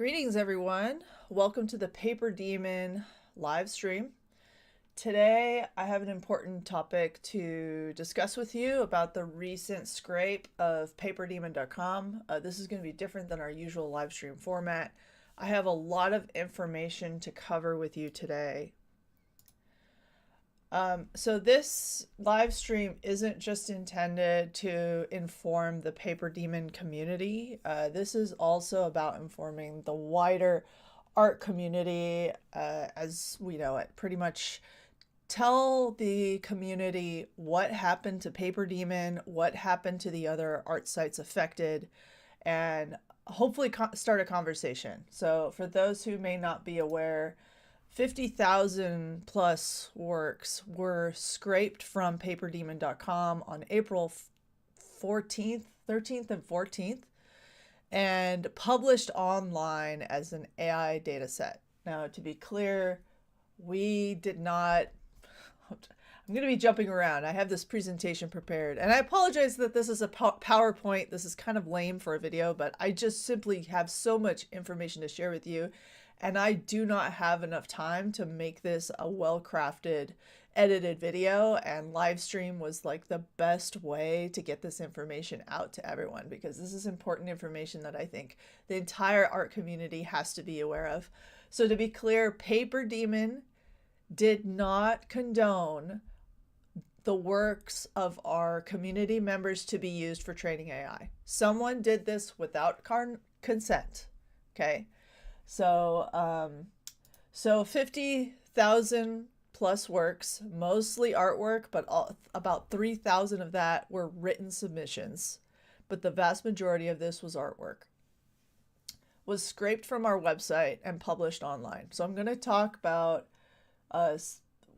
Greetings, everyone. Welcome to the PaperDemon live stream. Today, I have an important topic to discuss with you about the recent scrape of PaperDemon.com. This is going to be different than our usual live stream format. I have a lot of information to cover with you today. So this live stream isn't just intended to inform the PaperDemon community. This is also about informing the wider art community as we know it. Pretty much tell the community what happened to PaperDemon, what happened to the other art sites affected, and hopefully start a conversation. So for those who may not be aware, 50,000 plus works were scraped from PaperDemon.com on April 14th, 13th, and 14th, and published online as an AI dataset. Now, to be clear, we did not. I'm going to be jumping around. I have this presentation prepared, and I apologize that this is a PowerPoint. This is kind of lame for a video, but I just simply have so much information to share with you. And I do not have enough time to make this a well-crafted, edited video, and live stream was like the best way to get this information out to everyone, because this is important information that I think the entire art community has to be aware of. So to be clear, PaperDemon did not condone the works of our community members to be used for training AI. Someone did this without consent, okay? So 50,000 plus works, mostly artwork, but about 3,000 of that were written submissions. But the vast majority of this was artwork. Was scraped from our website and published online. So I'm going to talk about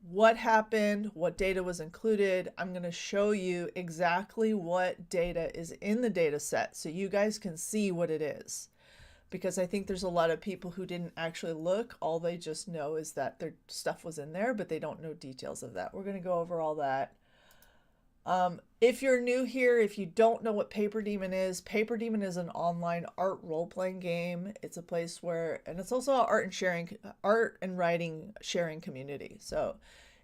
what happened, what data was included. I'm going to show you exactly what data is in the data set so you guys can see what it is. Because I think there's a lot of people who didn't actually look. All they just know is that their stuff was in there, but they don't know details of that. We're going to go over all that. If you're new here, if you don't know what PaperDemon is an online art role-playing game. It's a place where, and it's also an art and writing sharing community. So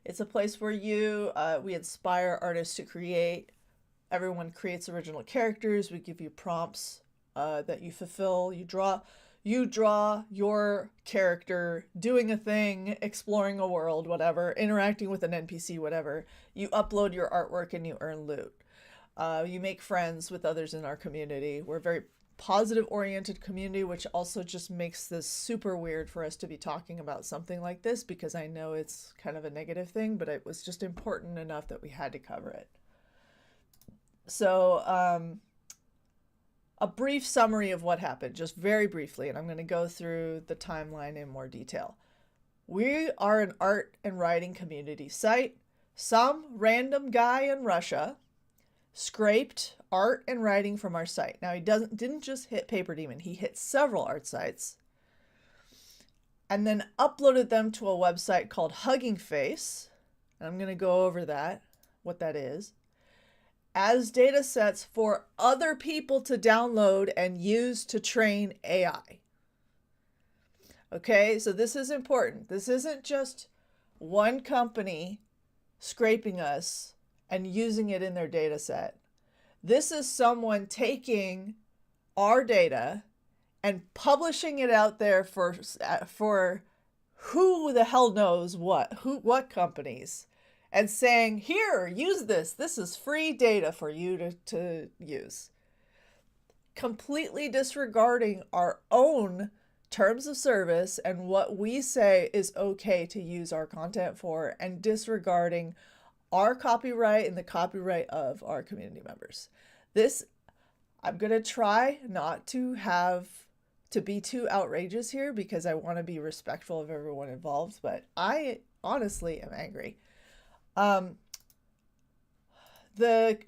it's a place where we inspire artists to create. Everyone creates original characters. We give you prompts that you fulfill. You draw your character doing a thing, exploring a world, whatever, interacting with an NPC, whatever. You upload your artwork and you earn loot. You make friends with others in our community. We're a very positive oriented community, which also just makes this super weird for us to be talking about something like this, because I know it's kind of a negative thing, but it was just important enough that we had to cover it. So, a brief summary of what happened, just very briefly, and I'm going to go through the timeline in more detail. We are an art and writing community site. Some random guy in Russia scraped art and writing from our site. Now, he didn't just hit PaperDemon, he hit several art sites, and then uploaded them to a website called Hugging Face. And I'm going to go over that, what that is, as data sets for other people to download and use to train AI. Okay, so this is important. This isn't just one company scraping us and using it in their data set. This is someone taking our data and publishing it out there for who the hell knows what companies, and saying, here, use this. This is free data for you to use. Completely disregarding our own terms of service and what we say is okay to use our content for, and disregarding our copyright and the copyright of our community members. I'm going to try not to be too outrageous here, because I want to be respectful of everyone involved, but I honestly am angry.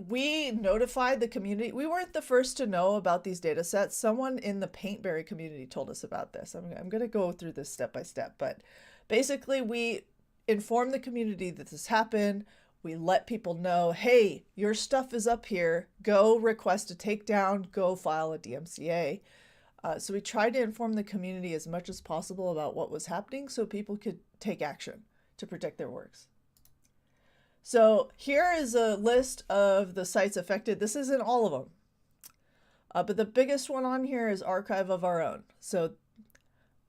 We notified the community. We weren't the first to know about these data sets. Someone in the Paintberry community told us about this. I'm going to go through this step by step, but basically we informed the community that this happened. We let people know, hey, your stuff is up here. Go request a takedown. Go file a DMCA. So we tried to inform the community as much as possible about what was happening so people could take action to protect their works. So here is a list of the sites affected. This isn't all of them, but the biggest one on here is Archive of Our Own. So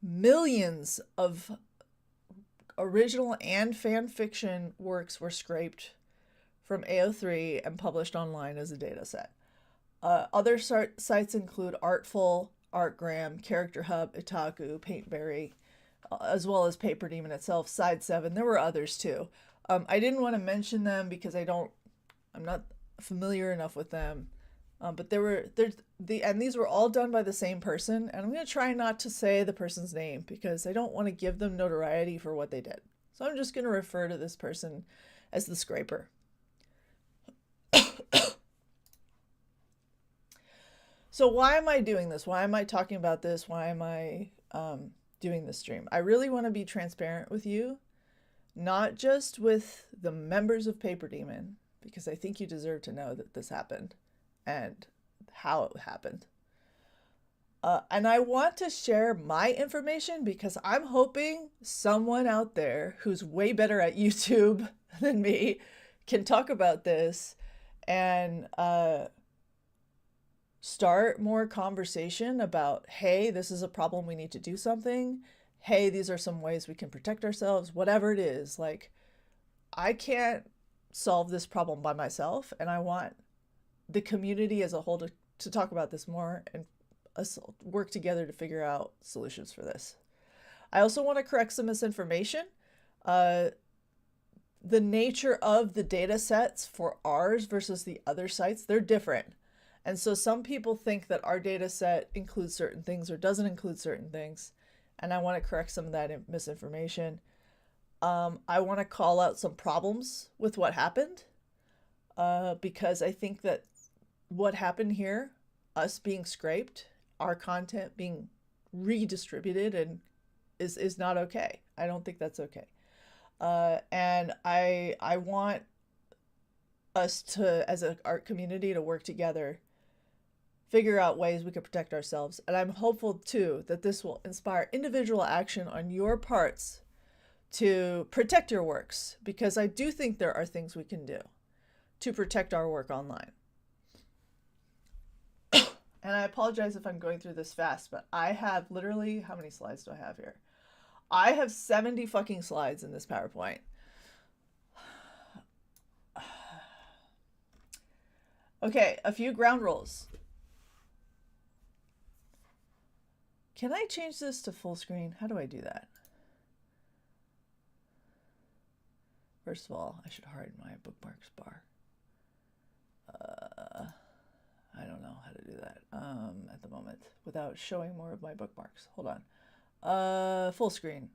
millions of original and fan fiction works were scraped from AO3 and published online as a data set. Other sites include Artful, Artgram, Character Hub, Itaku, Paintberry, as well as PaperDemon itself, Side 7. There were others too. I didn't want to mention them because I'm not familiar enough with them. But these were all done by the same person, and I'm going to try not to say the person's name because I don't want to give them notoriety for what they did. So I'm just going to refer to this person as the scraper. So why am I doing this? Why am I talking about this? Why am I doing this stream? I really want to be transparent with you, not just with the members of PaperDemon, because I think you deserve to know that this happened and how it happened. And I want to share my information because I'm hoping someone out there who's way better at YouTube than me can talk about this and start more conversation about, hey, this is a problem, we need to do something. Hey, these are some ways we can protect ourselves, whatever it is. Like, I can't solve this problem by myself, and I want the community as a whole to talk about this more and us work together to figure out solutions for this. I also want to correct some misinformation. The nature of the data sets for ours versus the other sites, they're different. And so some people think that our data set includes certain things or doesn't include certain things. And I want to correct some of that misinformation. I want to call out some problems with what happened because I think that what happened here, us being scraped, our content being redistributed and is not okay. I don't think that's okay. And I want us to, as an art community, to work together, figure out ways we could protect ourselves. And I'm hopeful too that this will inspire individual action on your parts to protect your works, because I do think there are things we can do to protect our work online. And I apologize if I'm going through this fast, but I have literally, how many slides do I have here? I have 70 fucking slides in this PowerPoint. Okay, a few ground rules. Can I change this to full screen? How do I do that? First of all, I should hide my bookmarks bar. I don't know how to do that at the moment without showing more of my bookmarks. Hold on. Full screen.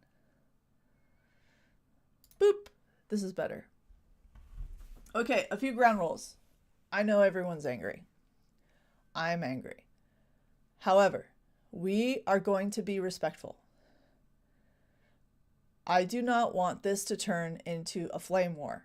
Boop. This is better. Okay, a few ground rules. I know everyone's angry. I'm angry. However, we are going to be respectful. I do not want this to turn into a flame war.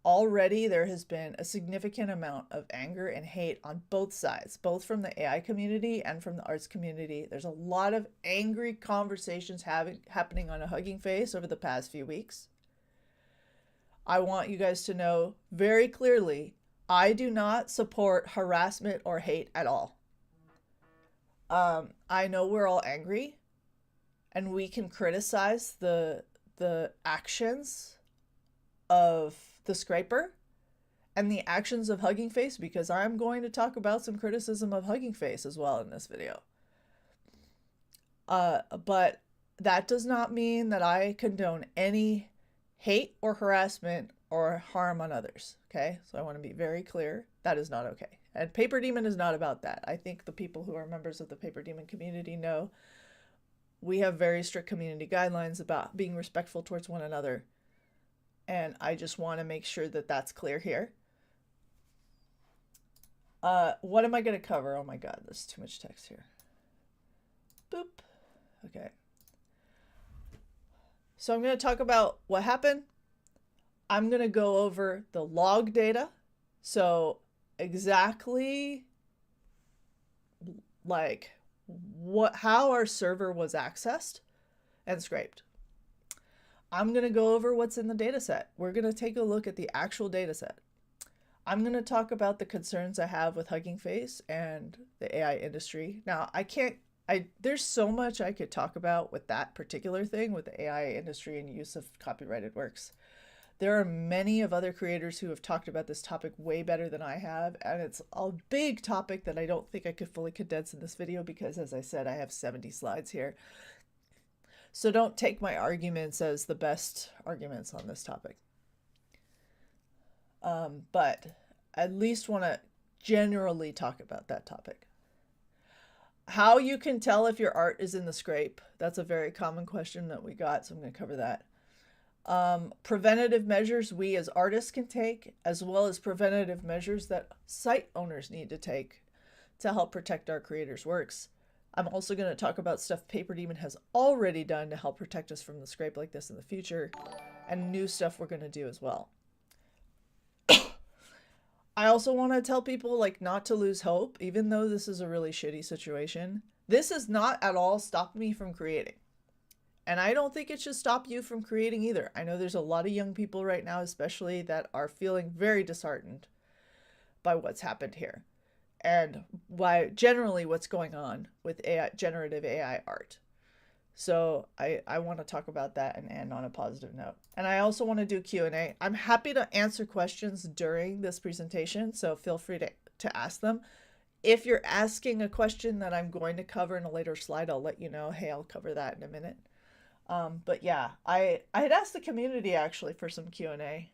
Already there has been a significant amount of anger and hate on both sides, both from the AI community and from the arts community. There's a lot of angry conversations happening on a Hugging Face over the past few weeks. I want you guys to know very clearly, I do not support harassment or hate at all. I know we're all angry and we can criticize the actions of the scraper and the actions of Hugging Face, because I'm going to talk about some criticism of Hugging Face as well in this video. But that does not mean that I condone any hate or harassment or harm on others. Okay, so I want to be very clear. That is not okay. And PaperDemon is not about that. I think the people who are members of the PaperDemon community know we have very strict community guidelines about being respectful towards one another. And I just want to make sure that that's clear here. What am I going to cover? Oh my God, there's too much text here. Boop. Okay. So I'm going to talk about what happened. I'm going to go over the log data. So exactly like how our server was accessed and scraped. I'm going to go over what's in the dataset. We're going to take a look at the actual dataset. I'm going to talk about the concerns I have with Hugging Face and the AI industry. Now, there's so much I could talk about with that particular thing with the AI industry and use of copyrighted works. There are many of other creators who have talked about this topic way better than I have, and it's a big topic that I don't think I could fully condense in this video because, as I said, I have 70 slides here. So don't take my arguments as the best arguments on this topic. But at least want to generally talk about that topic. How you can tell if your art is in the scrape. That's a very common question that we got, so I'm going to cover that. Preventative measures we as artists can take, as well as preventative measures that site owners need to take to help protect our creators' works. I'm also going to talk about stuff PaperDemon has already done to help protect us from the scrape like this in the future, and new stuff we're going to do as well. I also want to tell people like not to lose hope, even though this is a really shitty situation. This has not at all stopped me from creating. And I don't think it should stop you from creating either. I know there's a lot of young people right now, especially, that are feeling very disheartened by what's happened here and generally what's going on with generative AI art. So I want to talk about that and end on a positive note. And I also want to do Q&A. I'm happy to answer questions during this presentation, so feel free to ask them. If you're asking a question that I'm going to cover in a later slide, I'll let you know, hey, I'll cover that in a minute. But yeah, I had asked the community actually for some Q&A.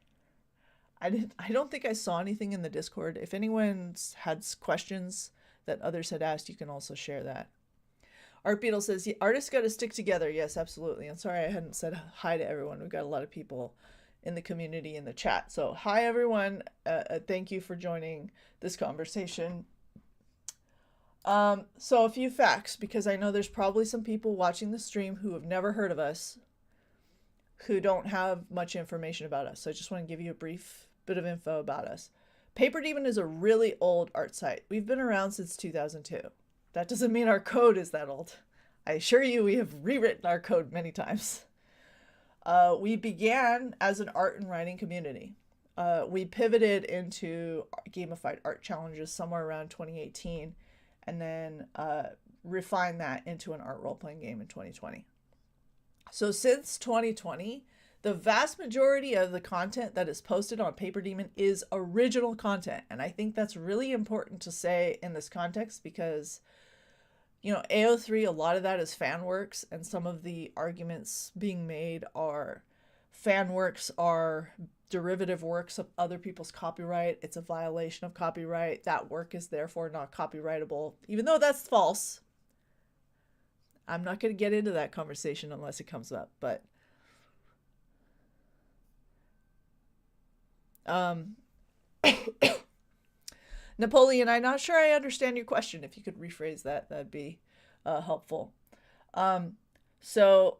I don't think I saw anything in the Discord. If anyone's had questions that others had asked, you can also share that. Art Beetle says, the artists got to stick together. Yes, absolutely. I'm sorry I hadn't said hi to everyone. We've got a lot of people in the community in the chat. So hi, everyone. Thank you for joining this conversation. So a few facts, because I know there's probably some people watching the stream who have never heard of us, who don't have much information about us. So I just want to give you a brief bit of info about us. PaperDemon is a really old art site. We've been around since 2002. That doesn't mean our code is that old. I assure you we have rewritten our code many times. We began as an art and writing community. We pivoted into gamified art challenges somewhere around 2018, and then refined that into an art role-playing game in 2020. So since 2020, the vast majority of the content that is posted on PaperDemon is original content. And I think that's really important to say in this context because, you know, AO3, a lot of that is fan works, and some of the arguments being made are fan works are derivative works of other people's copyright. It's a violation of copyright. That work is therefore not copyrightable, even though that's false. I'm not going to get into that conversation unless it comes up, but Napoleon, I'm not sure I understand your question. If you could rephrase that, that'd be helpful. So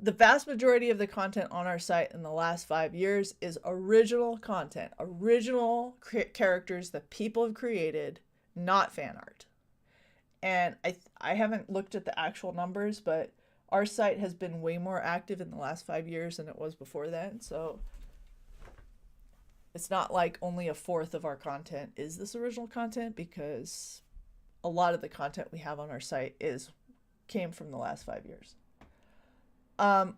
the vast majority of the content on our site in the last 5 years is original content, original characters that people have created, not fan art. And I haven't looked at the actual numbers, but our site has been way more active in the last 5 years than it was before then. So it's not like only a fourth of our content is this original content, because a lot of the content we have on our site came from the last 5 years.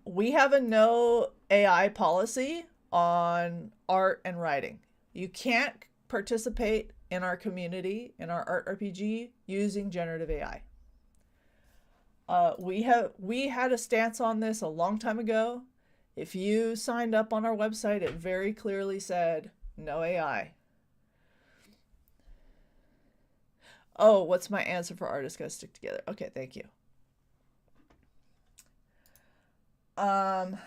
We have a no AI policy on art and writing. You can't participate in our community, in our art RPG, using generative AI. We had a stance on this a long time ago. If you signed up on our website, it very clearly said no AI. Oh, what's my answer for artists gotta stick together? Okay, thank you. And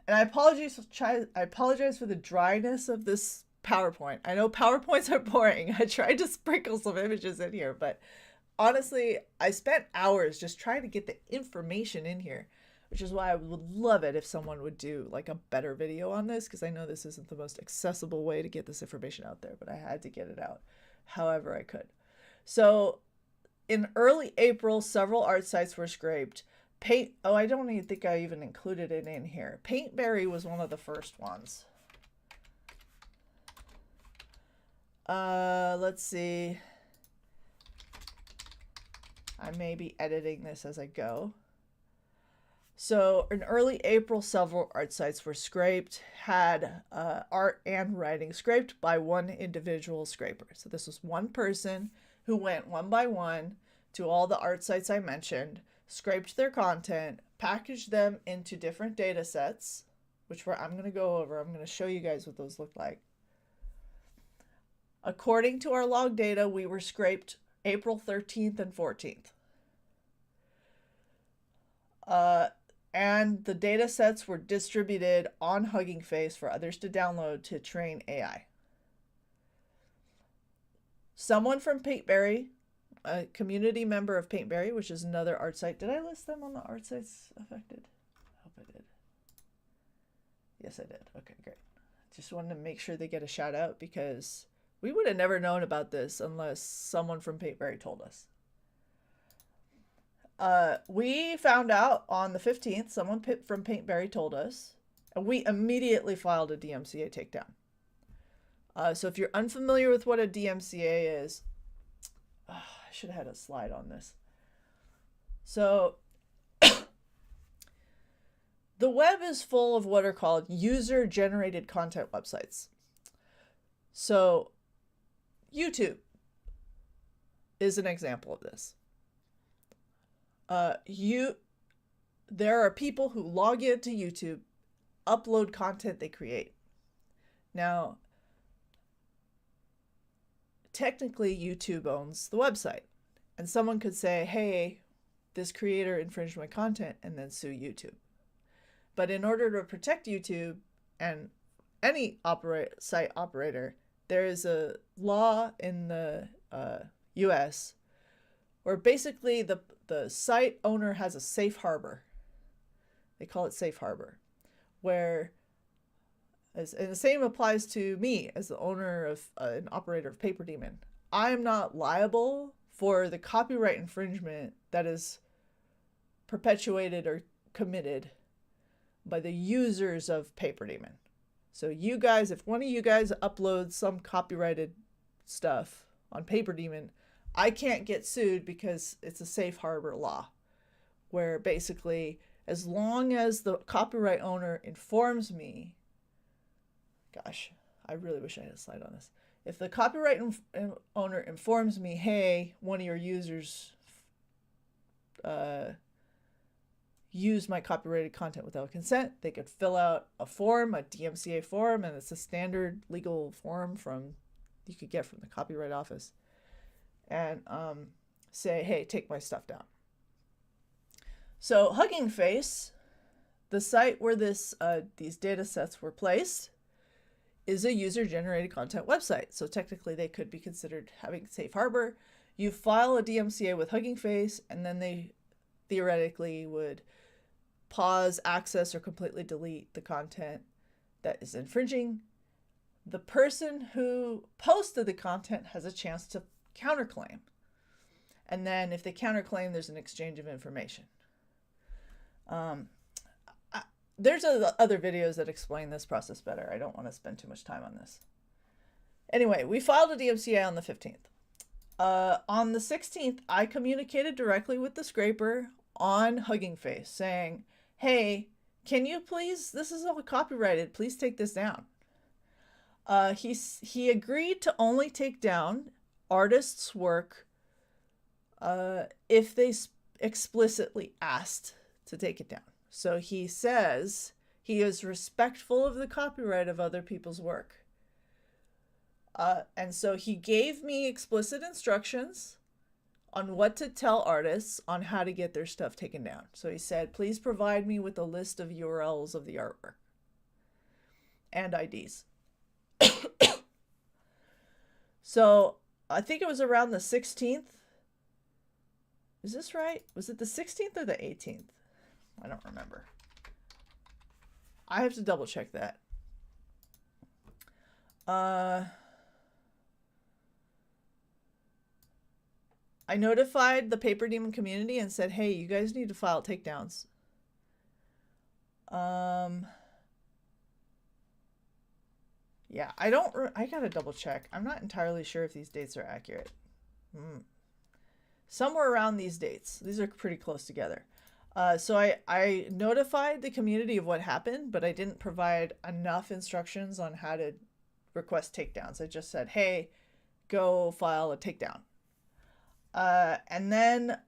I apologize for the dryness of this PowerPoint. I know PowerPoints are boring. I tried to sprinkle some images in here, but honestly, I spent hours just trying to get the information in here, which is why I would love it if someone would do like a better video on this, because I know this isn't the most accessible way to get this information out there, but I had to get it out however I could. So In early April, several art sites were scraped. I don't even think I even included it in here. Paintberry was one of the first ones. Let's see. I may be editing this as I go. So in early April, several art sites were scraped, had art and writing scraped by one individual scraper. So this was one person who went one by one to all the art sites I mentioned, scraped their content, packaged them into different data sets, which I'm going to go over. I'm going to show you guys what those look like. According to our log data, we were scraped April 13th and 14th. And the data sets were distributed on Hugging Face for others to download to train AI. Someone from Paintberry, a community member of Paintberry, which is another art site. Did I list them on the art sites affected? I hope I did. Yes, I did. Okay, great. Just wanted to make sure they get a shout out because we would have never known about this unless someone from Paintberry told us. We found out on the 15th, someone from Paintberry told us, and we immediately filed a DMCA takedown. So if you're unfamiliar with what a DMCA is, I should have had a slide on this. So the web is full of what are called user-generated content websites. So YouTube is an example of this. There are people who log into YouTube, upload content they create. Now, technically YouTube owns the website, and someone could say, hey, this creator infringed my content, and then sue YouTube. But in order to protect YouTube and any site operator, there is a law in the US where basically the site owner has a safe harbor. They call it safe harbor, where, and the same applies to me as the owner of an operator of PaperDemon. I am not liable for the copyright infringement that is perpetuated or committed by the users of PaperDemon. So you guys, if one of you guys uploads some copyrighted stuff on PaperDemon, I can't get sued because it's a safe harbor law, where basically as long as the copyright owner informs me, gosh, I really wish I had a slide on this. If the copyright owner informs me, hey, one of your users used my copyrighted content without consent, they could fill out a form, a DMCA form, and it's a standard legal form you could get from the Copyright Office, and say, hey, take my stuff down. So Hugging Face, the site where these data sets were placed, is a user-generated content website. So technically they could be considered having safe harbor. You file a DMCA with Hugging Face, and then they theoretically would pause, access, or completely delete the content that is infringing. The person who posted the content has a chance to counterclaim. And then if they counterclaim, there's an exchange of information. There's other videos that explain this process better. I don't want to spend too much time on this. Anyway, we filed a DMCA on the 15th. On the 16th, I communicated directly with the scraper on Hugging Face saying, hey, can you please, this is all copyrighted, please take this down. He agreed to only take down artists' work if they explicitly asked to take it down. So he says he is respectful of the copyright of other people's work. And so he gave me explicit instructions on what to tell artists on how to get their stuff taken down. So he said, please provide me with a list of URLs of the artwork and IDs. So I think it was around the 16th. Is this right? Was it the 16th or the 18th? I don't remember. I have to double check that. I notified the PaperDemon community and said, hey, you guys need to file takedowns. Yeah, I gotta double check. I'm not entirely sure if these dates are accurate. Somewhere around these dates. These are pretty close together. So I notified the community of what happened, but I didn't provide enough instructions on how to request takedowns. I just said, hey, go file a takedown. And then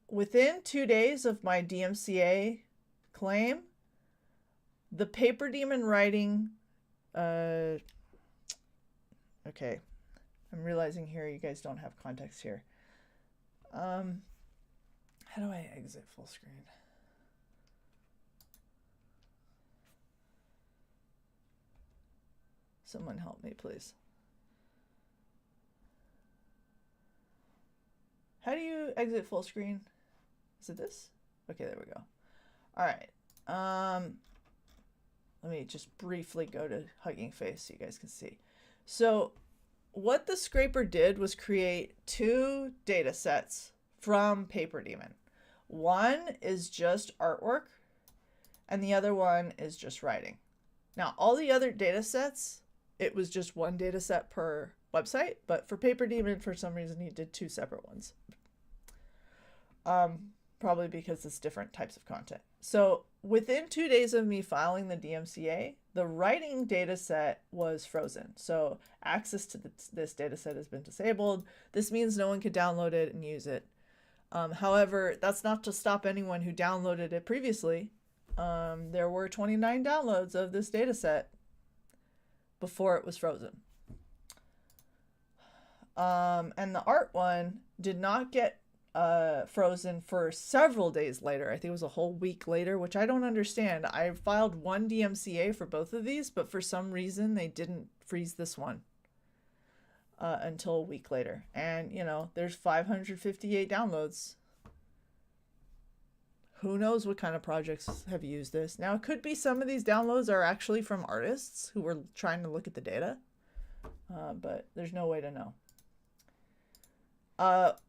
within 2 days of my DMCA claim, the PaperDemon writing, okay, I'm realizing here you guys don't have context here. How do I exit full screen? Someone help me, please. How do you exit full screen? Is it this? Okay, there we go. All right. Let me just briefly go to Hugging Face so you guys can see. So what the scraper did was create 2 data sets from PaperDemon. One is just artwork, and the other one is just writing. Now, all the other data sets, it was just one data set per website, but for PaperDemon, for some reason, he did 2 separate ones. Probably because it's different types of content. So within 2 days of me filing the DMCA, the writing data set was frozen. So access to this data set has been disabled. This means no one could download it and use it. However, that's not to stop anyone who downloaded it previously. There were 29 downloads of this data set before it was frozen. And the art one did not get frozen for several days later. I think it was a whole week later, which I don't understand. I filed 1 DMCA for both of these, but for some reason they didn't freeze this one until a week later. And, you know, there's 558 downloads. Who knows what kind of projects have used this? Now, it could be some of these downloads are actually from artists who were trying to look at the data, but there's no way to know.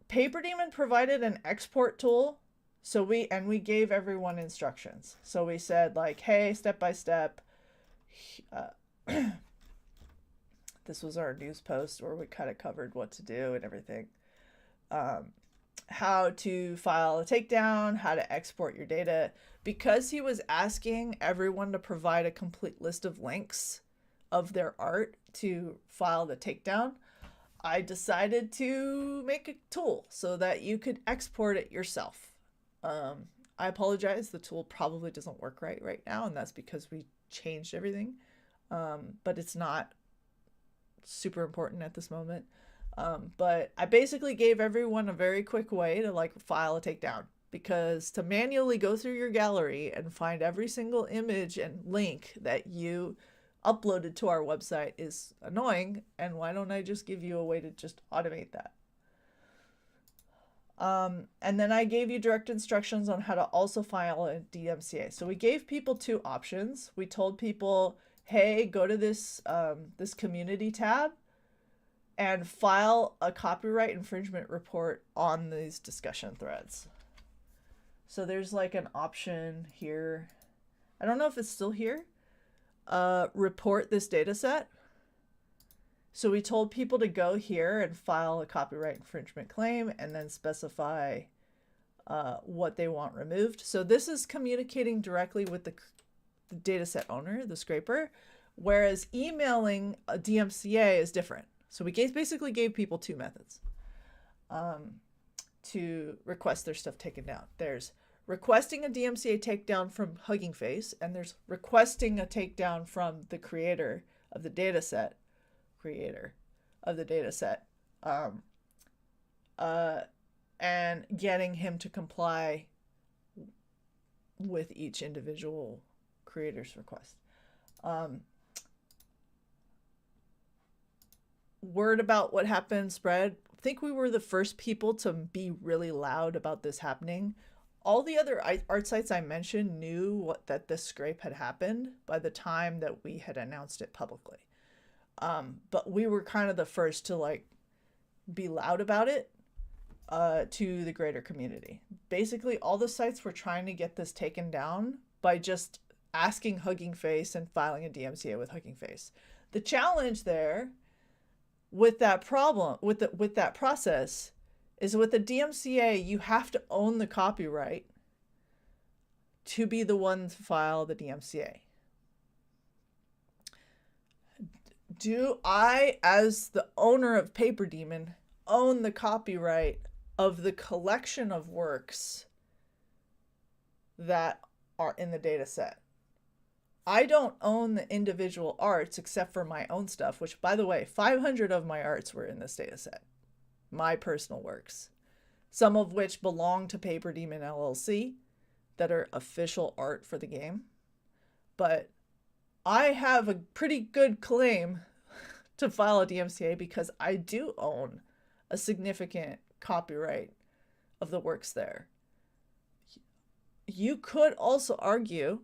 PaperDemon provided an export tool, so we gave everyone instructions. So we said, like, hey, step by step, this was our news post where we kind of covered what to do and everything. How to file a takedown, how to export your data. Because he was asking everyone to provide a complete list of links of their art to file the takedown, I decided to make a tool so that you could export it yourself. I apologize, the tool probably doesn't work right now, and that's because we changed everything. But it's not super important at this moment. But I basically gave everyone a very quick way to like file a takedown, because to manually go through your gallery and find every single image and link that you uploaded to our website is annoying, and why don't I just give you a way to just automate that? And then I gave you direct instructions on how to also file a DMCA. So we gave people 2 options. We told people, hey, go to this this community tab and file a copyright infringement report on these discussion threads. So there's like an option here. I don't know if it's still here. Report this data set. So we told people to go here and file a copyright infringement claim and then specify what they want removed. So this is communicating directly with the dataset owner, the scraper, whereas emailing a DMCA is different. So we basically gave people 2 methods to request their stuff taken down. There's requesting a DMCA takedown from Hugging Face, and there's requesting a takedown from the creator of the dataset, and getting him to comply with each individual creator's request. Word about what happened spread. I think we were the first people to be really loud about this happening. All the other art sites I mentioned knew that this scrape had happened by the time that we had announced it publicly. But we were kind of the first to like be loud about it. to the greater community. Basically, all the sites were trying to get this taken down by just asking Hugging Face and filing a DMCA with Hugging Face. The challenge there with that problem, with that process, is with the DMCA, you have to own the copyright to be the one to file the DMCA. Do I, as the owner of PaperDemon, own the copyright of the collection of works that are in the data set? I don't own the individual arts except for my own stuff, which, by the way, 500 of my arts were in this data set. My personal works. Some of which belong to PaperDemon LLC that are official art for the game. But I have a pretty good claim to file a DMCA because I do own a significant copyright of the works there. You could also argue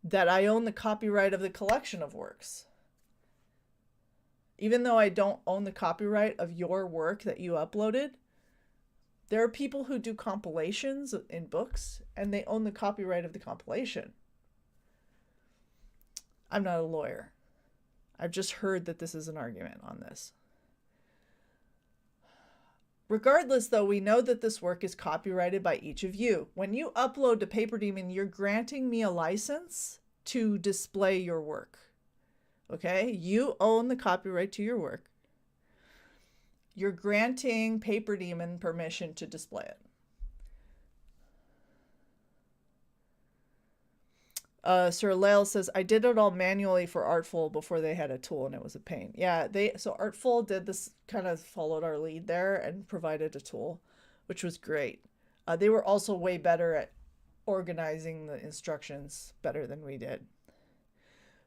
that I own the copyright of the collection of works. Even though I don't own the copyright of your work that you uploaded, there are people who do compilations in books and they own the copyright of the compilation. I'm not a lawyer. I've just heard that this is an argument on this. Regardless, though, we know that this work is copyrighted by each of you. When you upload to PaperDemon, you're granting me a license to display your work. Okay? You own the copyright to your work. You're granting PaperDemon permission to display it. Sir Lael says, I did it all manually for Artful before they had a tool and it was a pain. Yeah, so Artful did this, kind of followed our lead there and provided a tool, which was great. They were also way better at organizing the instructions better than we did.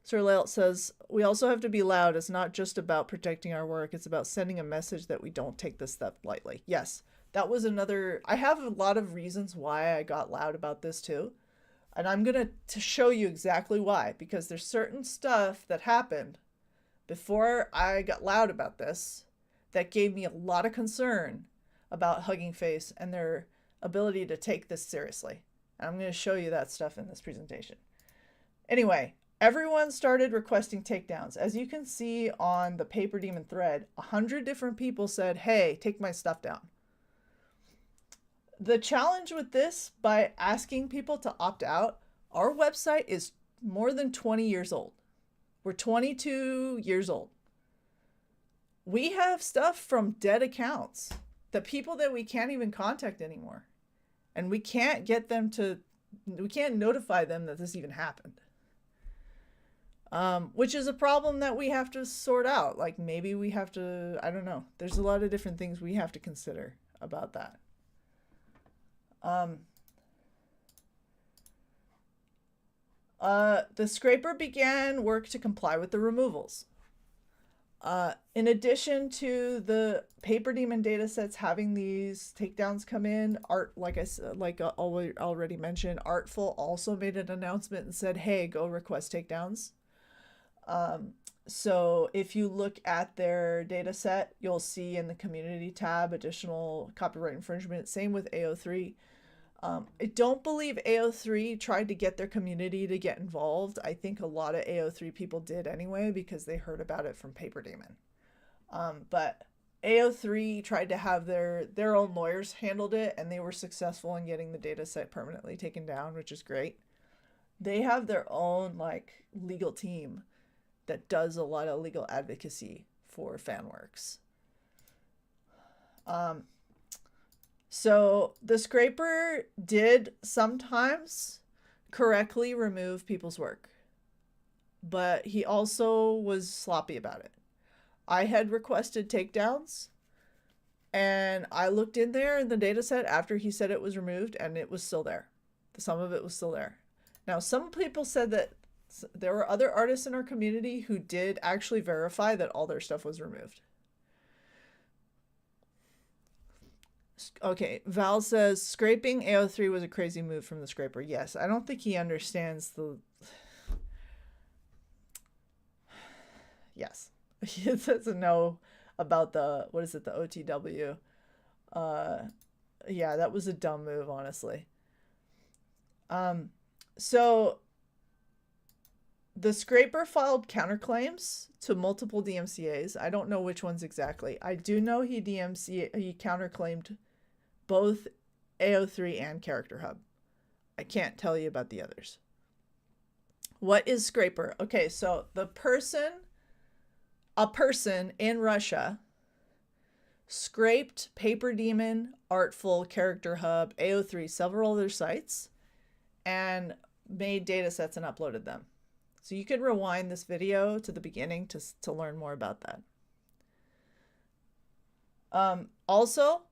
Sir Lael says, we also have to be loud. It's not just about protecting our work. It's about sending a message that we don't take this stuff lightly. Yes, that was another, I have a lot of reasons why I got loud about this too. And I'm going to show you exactly why, because there's certain stuff that happened before I got loud about this that gave me a lot of concern about Hugging Face and their ability to take this seriously. And I'm going to show you that stuff in this presentation. Anyway, everyone started requesting takedowns. As you can see on the PaperDemon thread, 100 different people said, hey, take my stuff down. The challenge with this, by asking people to opt out, our website is more than 20 years old. We're 22 years old. We have stuff from dead accounts, the people that we can't even contact anymore. And we can't get them to, we can't notify them that this even happened. Which is a problem that we have to sort out. Like maybe we have to, I don't know. There's a lot of different things we have to consider about that. The scraper began work to comply with the removals. In addition to the PaperDemon datasets having these takedowns come in, like I said, already mentioned, Artful also made an announcement and said, hey, go request takedowns. So if you look at their data set, you'll see in the community tab additional copyright infringement. Same with AO3. I don't believe AO3 tried to get their community to get involved. I think a lot of AO3 people did anyway because they heard about it from PaperDemon. But AO3 tried to have their own lawyers handled it, and they were successful in getting the data set permanently taken down, which is great. They have their own legal team that does a lot of legal advocacy for fan works. So the scraper did sometimes correctly remove people's work, but he also was sloppy about it. I had requested takedowns, and I looked in there in the data set after he said it was removed, and it was still there. Some of it was still there. Now, some people said that there were other artists in our community who did actually verify that all their stuff was removed. Okay, Val says, scraping AO3 was a crazy move from the scraper. Yes, I don't think he understands the... Yes, he doesn't know about the, what is it, the OTW. Yeah, that was a dumb move, honestly. So the scraper filed counterclaims to multiple DMCAs. I don't know which ones exactly. I do know he counterclaimed both AO3 and Character Hub. I can't tell you about the others. What is scraper? Okay, so a person in Russia scraped PaperDemon, Artful, Character Hub, AO3, several other sites, and made datasets and uploaded them. So you can rewind this video to the beginning to learn more about that. Also,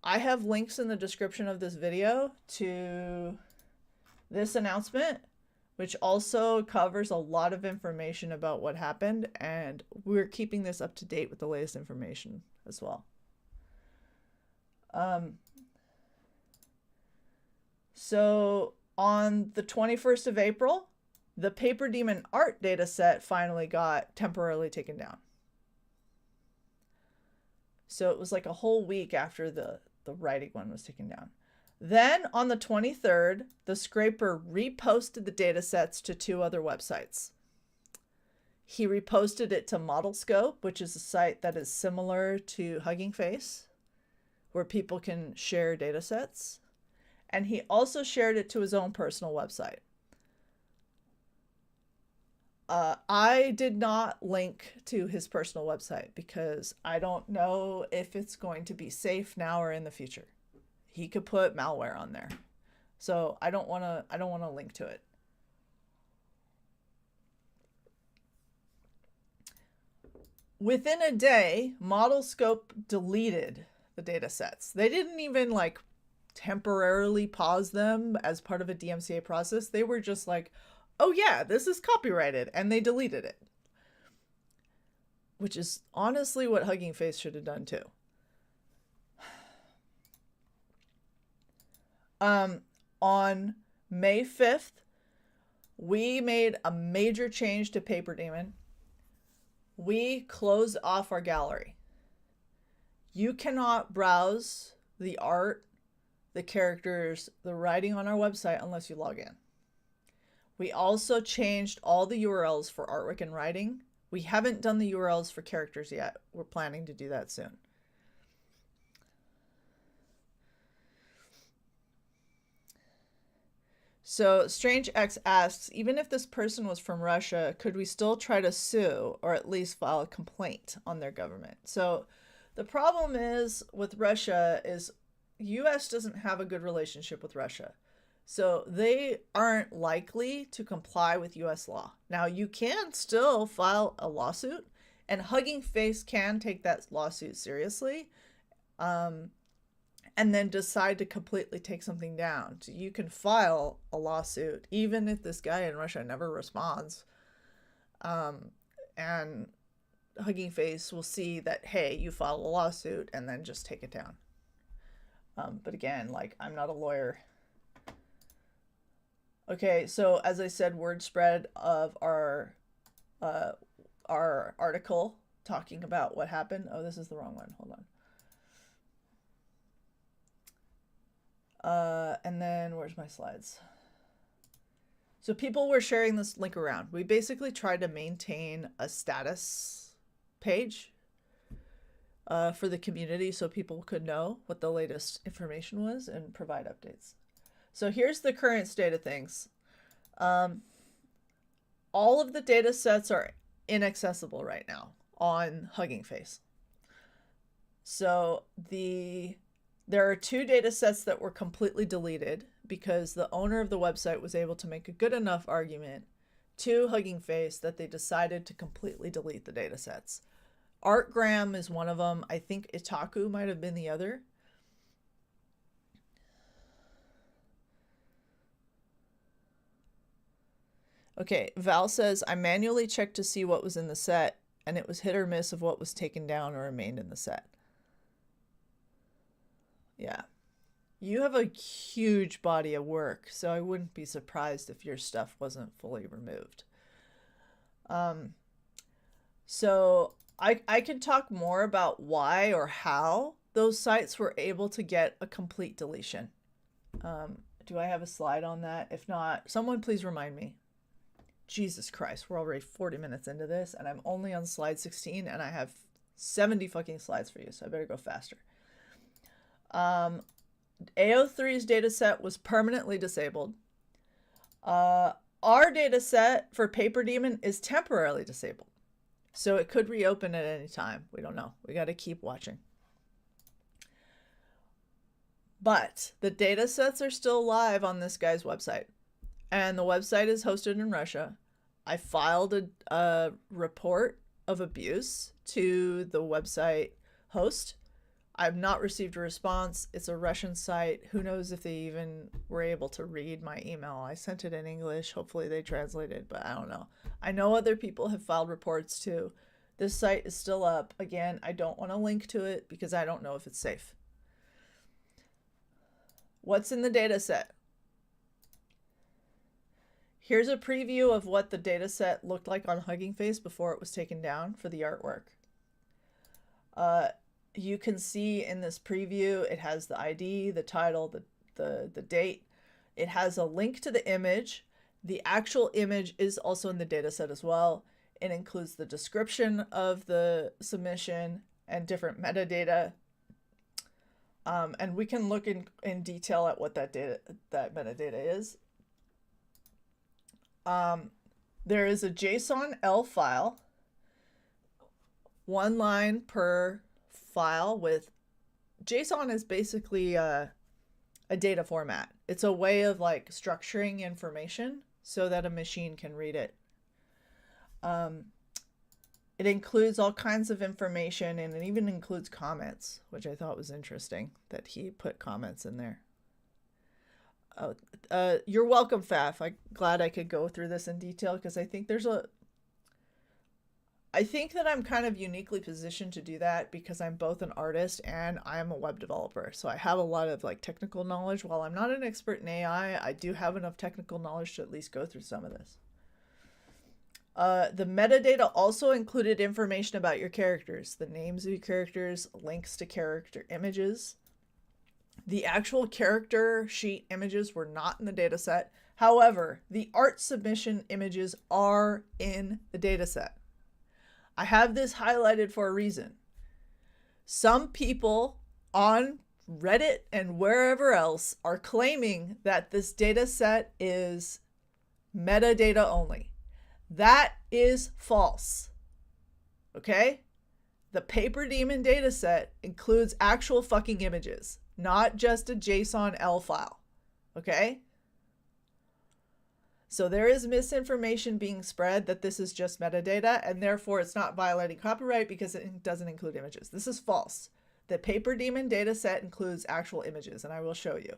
I have links in the description of this video to this announcement, which also covers a lot of information about what happened, and we're keeping this up to date with the latest information as well. So on the 21st of April, the PaperDemon Art dataset finally got temporarily taken down. So it was like a whole week after the writing one was taken down. Then on the 23rd, the scraper reposted the datasets to 2 other websites. He reposted it to ModelScope, which is a site that is similar to Hugging Face, where people can share datasets. And he also shared it to his own personal website. I did not link to his personal website because I don't know if it's going to be safe now or in the future. He could put malware on there. So I don't want to link to it. Within a day, ModelScope deleted the datasets. They didn't even like temporarily pause them as part of a DMCA process. They were just like, oh yeah, this is copyrighted, and they deleted it. Which is honestly what Hugging Face should have done too. On May 5th, we made a major change to PaperDemon. We closed off our gallery. You cannot browse the art, the characters, the writing on our website unless you log in. We also changed all the URLs for artwork and writing. We haven't done the URLs for characters yet. We're planning to do that soon. So Strange X asks, even if this person was from Russia, could we still try to sue or at least file a complaint on their government? So the problem is with Russia is US doesn't have a good relationship with Russia. So they aren't likely to comply with US law. Now you can still file a lawsuit, and Hugging Face can take that lawsuit seriously. And then decide to completely take something down. So you can file a lawsuit even if this guy in Russia never responds. And Hugging Face will see that, hey, you filed a lawsuit, and then just take it down. But again, like, I'm not a lawyer. Okay, so as I said, word spread of our article talking about what happened. Oh, this is the wrong one. Hold on. And then where's my slides? So people were sharing this link around. We basically tried to maintain a status page for the community so people could know what the latest information was and provide updates. So here's the current state of things. All of the data sets are inaccessible right now on Hugging Face. So there are 2 data sets that were completely deleted because the owner of the website was able to make a good enough argument to Hugging Face that they decided to completely delete the data sets. Artgram is one of them. I think Itaku might have been the other. Okay, Val says, I manually checked to see what was in the set, and it was hit or miss of what was taken down or remained in the set. Yeah. You have a huge body of work, so I wouldn't be surprised if your stuff wasn't fully removed. So I can talk more about why or how those sites were able to get a complete deletion. Do I have a slide on that? If not, someone please remind me. Jesus Christ, we're already 40 minutes into this, and I'm only on slide 16, and I have 70 fucking slides for you, so I better go faster. AO3's dataset was permanently disabled. Our dataset for PaperDemon is temporarily disabled. So it could reopen at any time. We don't know. We got to keep watching. But the datasets are still live on this guy's website. And the website is hosted in Russia. I filed a report of abuse to the website host. I've not received a response. It's a Russian site. Who knows if they even were able to read my email. I sent it in English. Hopefully they translated, but I don't know. I know other people have filed reports too. This site is still up. Again, I don't want to link to it because I don't know if it's safe. What's in the data set? Here's a preview of what the data set looked like on Hugging Face before it was taken down for the artwork. You can see in this preview, it has the ID, the title, the date. It has a link to the image. The actual image is also in the data set as well. It includes the description of the submission and different metadata. And we can look in detail at what that metadata is. There is a JSON-L file, one line per file with JSON is basically a data format. It's a way of like structuring information so that a machine can read it. It includes all kinds of information, and it even includes comments, which I thought was interesting that he put comments in there. You're welcome, Faf. I'm glad I could go through this in detail because I think I think that I'm kind of uniquely positioned to do that because I'm both an artist and I'm a web developer. So I have a lot of like technical knowledge. While I'm not an expert in AI, I do have enough technical knowledge to at least go through some of this. The metadata also included information about your characters, the names of your characters, links to character images. The actual character sheet images were not in the dataset. However, the art submission images are in the dataset. I have this highlighted for a reason. Some people on Reddit and wherever else are claiming that this dataset is metadata only. That is false. Okay? The PaperDemon dataset includes actual fucking images, not just a JSON-L file. Okay? So there is misinformation being spread that this is just metadata and therefore it's not violating copyright because it doesn't include images. This is false. The PaperDemon dataset includes actual images, and I will show you.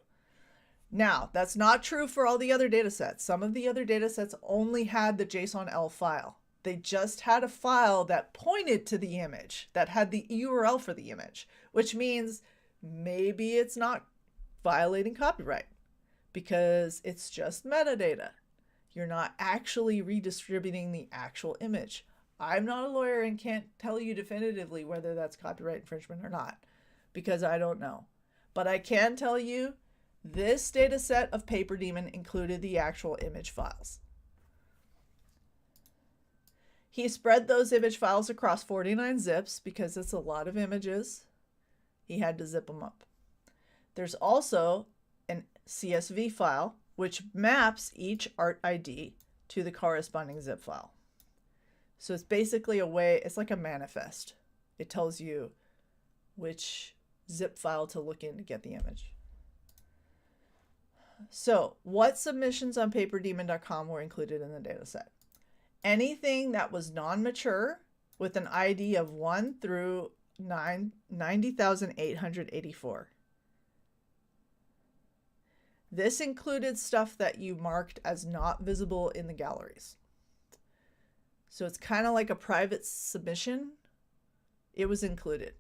Now, that's not true for all the other datasets. Some of the other datasets only had the JSON-L file. They just had a file that pointed to the image, that had the URL for the image, which means maybe it's not violating copyright because it's just metadata. You're not actually redistributing the actual image. I'm not a lawyer and can't tell you definitively whether that's copyright infringement or not because I don't know. But I can tell you this data set of PaperDemon included the actual image files. He spread those image files across 49 zips because it's a lot of images. He had to zip them up. There's also an CSV file which maps each art ID to the corresponding zip file. So it's basically a way, it's like a manifest. It tells you which zip file to look in to get the image. So what submissions on PaperDemon.com were included in the dataset? Anything that was non-mature with an ID of 1 through 90,884. This included stuff that you marked as not visible in the galleries. So it's kind of like a private submission. It was included.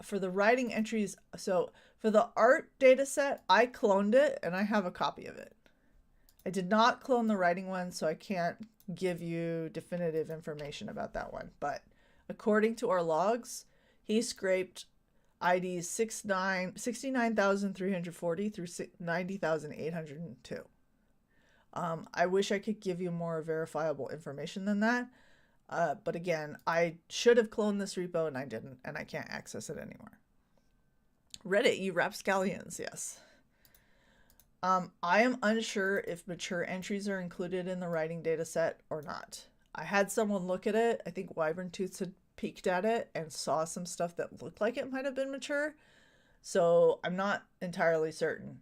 For the writing entries, so for the art data set, I cloned it and I have a copy of it. I did not clone the writing one, so I can't give you definitive information about that one. But according to our logs, he scraped IDs 69,340 through 90,802. I wish I could give you more verifiable information than that. But again, I should have cloned this repo and I didn't, and I can't access it anymore. Reddit, you rapscallions, yes. I am unsure if mature entries are included in the writing data set or not. I had someone look at it. I think Wyvern Tooths had peeked at it and saw some stuff that looked like it might have been mature. So I'm not entirely certain.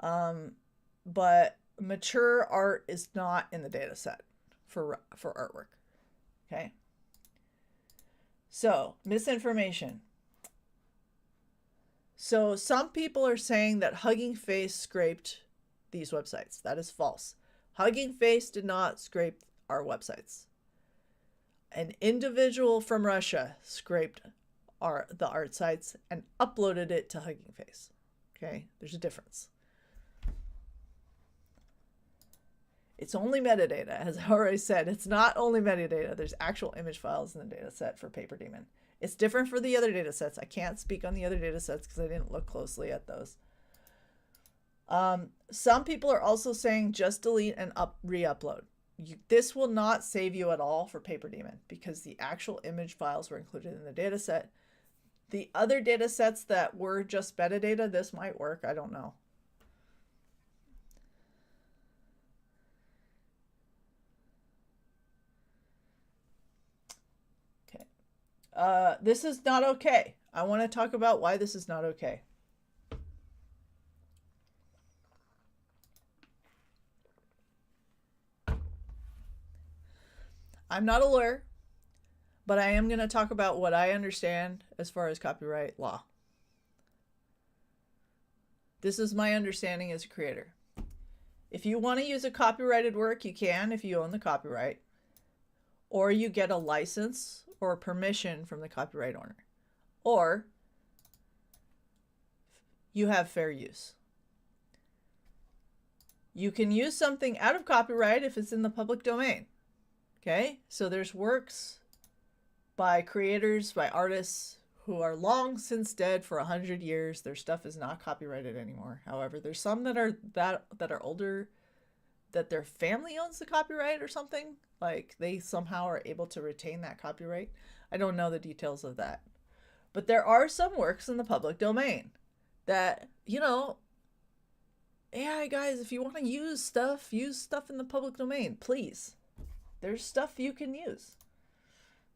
But mature art is not in the data set for artwork. Okay. So, misinformation. So some people are saying that Hugging Face scraped these websites. That is false. Hugging Face did not scrape our websites. An individual from Russia scraped the art sites and uploaded it to Hugging Face. Okay, there's a difference. It's only metadata, as I already said. It's not only metadata. There's actual image files in the data set for PaperDemon. It's different for the other data sets. I can't speak on the other data sets because I didn't look closely at those. Some people are also saying just delete and re-upload. This will not save you at all for PaperDemon because the actual image files were included in the data set. The other data sets that were just metadata, this might work. I don't know. This is not okay. I want to talk about why this is not okay. I'm not a lawyer, but I am going to talk about what I understand as far as copyright law. This is my understanding as a creator. If you want to use a copyrighted work, you can if you own the copyright, or you get a license or permission from the copyright owner, or you have fair use. You can use something out of copyright if it's in the public domain. Okay, so there's works by creators, by artists who are long since dead for 100 years. Their stuff is not copyrighted anymore. However, there's some that are older, that their family owns the copyright or something. Like they somehow are able to retain that copyright. I don't know the details of that. But there are some works in the public domain that, you know, yeah, guys, if you want to use stuff in the public domain, please. There's stuff you can use.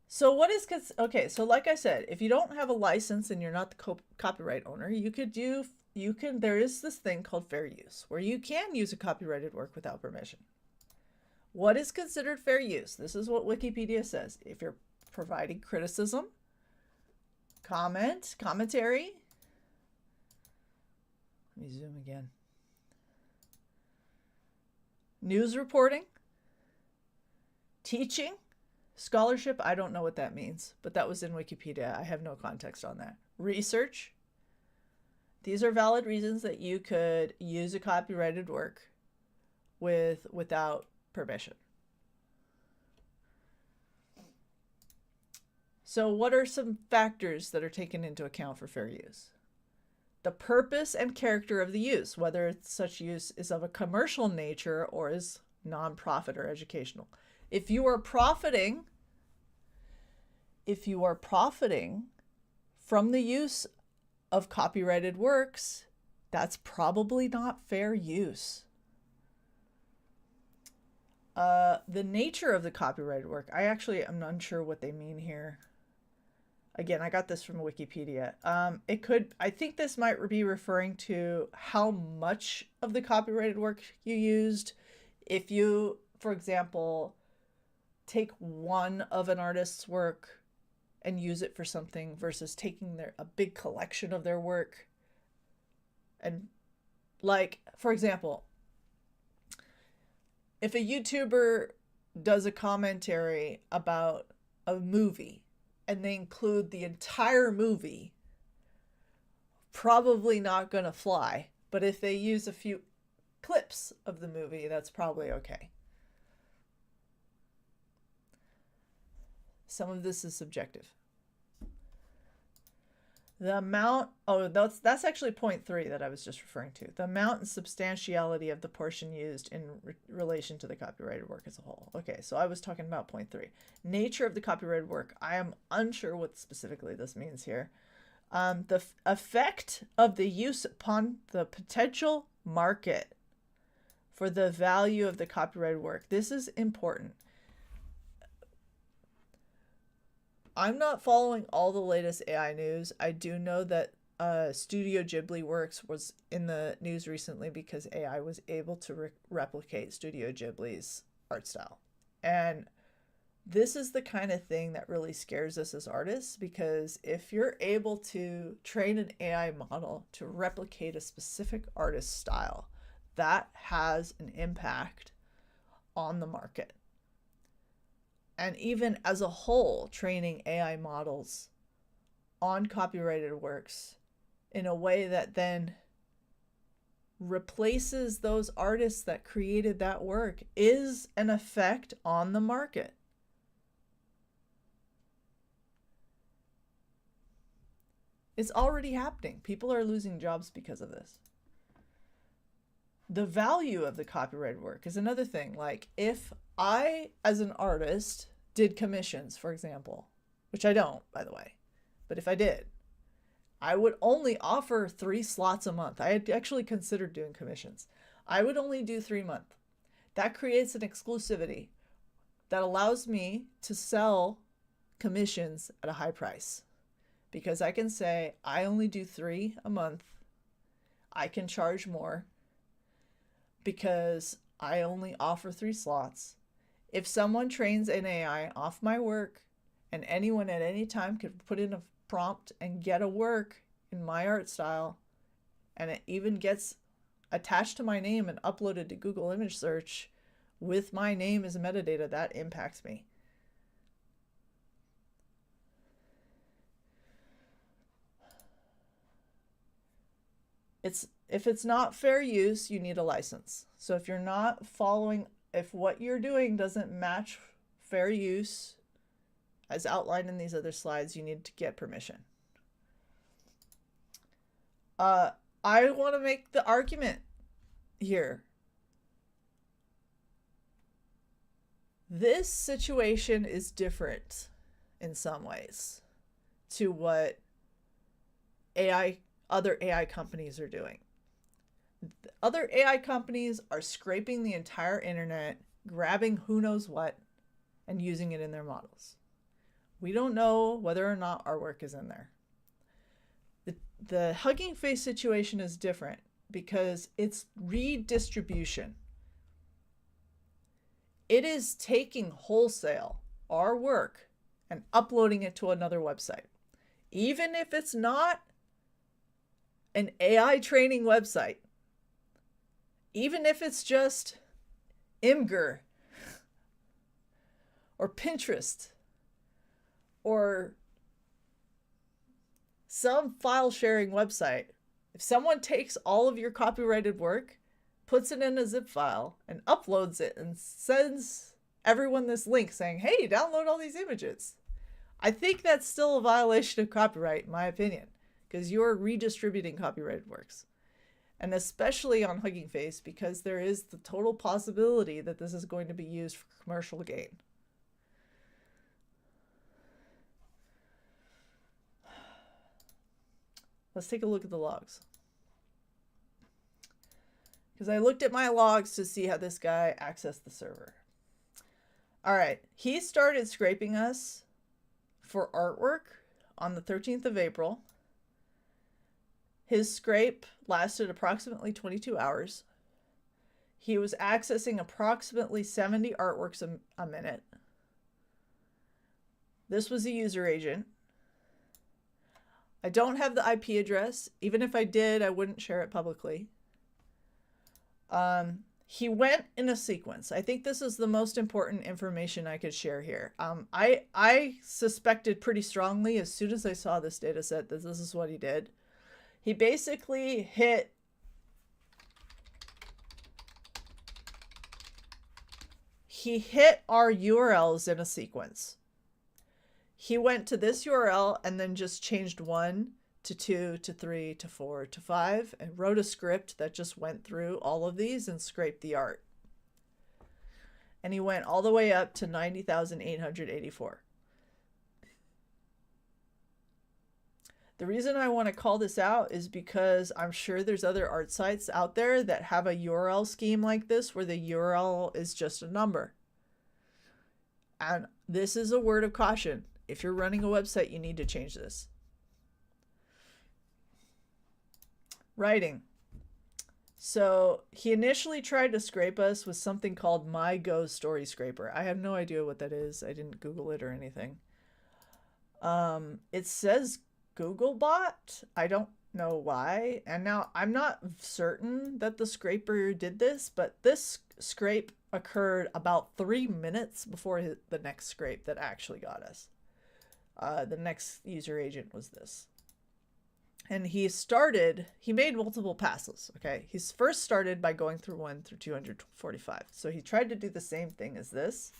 So what is, okay, so like I said, if you don't have a license and you're not the copyright owner, there is this thing called fair use, where you can use a copyrighted work without permission. What is considered fair use? This is what Wikipedia says. If you're providing criticism, commentary. Let me zoom again. News reporting, teaching, scholarship. I don't know what that means, but that was in Wikipedia. I have no context on that. Research. These are valid reasons that you could use a copyrighted work without permission. So what are some factors that are taken into account for fair use? The purpose and character of the use, whether such use is of a commercial nature or is nonprofit or educational. If you are profiting from the use of copyrighted works, that's probably not fair use. The nature of the copyrighted work, I actually am unsure what they mean here. Again, I got this from Wikipedia. I think this might be referring to how much of the copyrighted work you used. If you, for example, take one of an artist's work and use it for something versus taking a big collection of their work. And like, for example, if a YouTuber does a commentary about a movie and they include the entire movie, probably not going to fly. But if they use a few clips of the movie, that's probably okay. Some of this is subjective. The amount, oh, that's actually point 3 that I was just referring to. The amount and substantiality of the portion used in relation to the copyrighted work as a whole. Okay, so I was talking about point 3. Nature of the copyrighted work. I am unsure what specifically this means here. The effect of the use upon the potential market for the value of the copyrighted work. This is important. I'm not following all the latest AI news. I do know that Studio Ghibli Works was in the news recently because AI was able to replicate Studio Ghibli's art style. And this is the kind of thing that really scares us as artists, because if you're able to train an AI model to replicate a specific artist style, that has an impact on the market. And even as a whole, training AI models on copyrighted works in a way that then replaces those artists that created that work is an effect on the market. It's already happening. People are losing jobs because of this. The value of the copyrighted work is another thing. Like, if I, as an artist, did commissions, for example, which I don't, by the way, but if I did, I would only offer 3 slots a month. I had actually considered doing commissions. I would only do 3 a month. That creates an exclusivity that allows me to sell commissions at a high price, because I can say I only do 3 a month. I can charge more because I only offer 3 slots. If someone trains an AI off my work, and anyone at any time could put in a prompt and get a work in my art style, and it even gets attached to my name and uploaded to Google image search with my name as a metadata, that impacts me. If it's not fair use, you need a license. So if you're not following, if what you're doing doesn't match fair use, as outlined in these other slides, you need to get permission. I want to make the argument here. This situation is different in some ways to what other AI companies are doing. Other AI companies are scraping the entire internet, grabbing who knows what, and using it in their models. We don't know whether or not our work is in there. The Hugging Face situation is different because it's redistribution. It is taking wholesale our work and uploading it to another website. Even if it's not an AI training website, even if it's just Imgur or Pinterest or some file sharing website, if someone takes all of your copyrighted work, puts it in a zip file and uploads it and sends everyone this link saying, hey, download all these images, I think that's still a violation of copyright, in my opinion, because you're redistributing copyrighted works. And especially on Hugging Face, because there is the total possibility that this is going to be used for commercial gain. Let's take a look at the logs. Because I looked at my logs to see how this guy accessed the server. All right, he started scraping us for artwork on the 13th of April. His scrape lasted approximately 22 hours. He was accessing approximately 70 artworks a minute. This was a user agent. I don't have the IP address. Even if I did, I wouldn't share it publicly. He went in a sequence. I think this is the most important information I could share here. I suspected pretty strongly as soon as I saw this data set that this is what he did. He basically hit our URLs in a sequence. He went to this URL and then just changed 1, to 2 to 3 to 4 to 5 and wrote a script that just went through all of these and scraped the art. And he went all the way up to 90,884. The reason I want to call this out is because I'm sure there's other art sites out there that have a URL scheme like this where the URL is just a number. And this is a word of caution. If you're running a website, you need to change this. Writing. So he initially tried to scrape us with something called My Go Story Scraper. I have no idea what that is. I didn't Google it or anything. It says Googlebot. I don't know why. And now I'm not certain that the scraper did this, but this scrape occurred about 3 minutes before the next scrape that actually got us. The next user agent was this. And he made multiple passes, okay? He first started by going through 1 through 245. So he tried to do the same thing as this.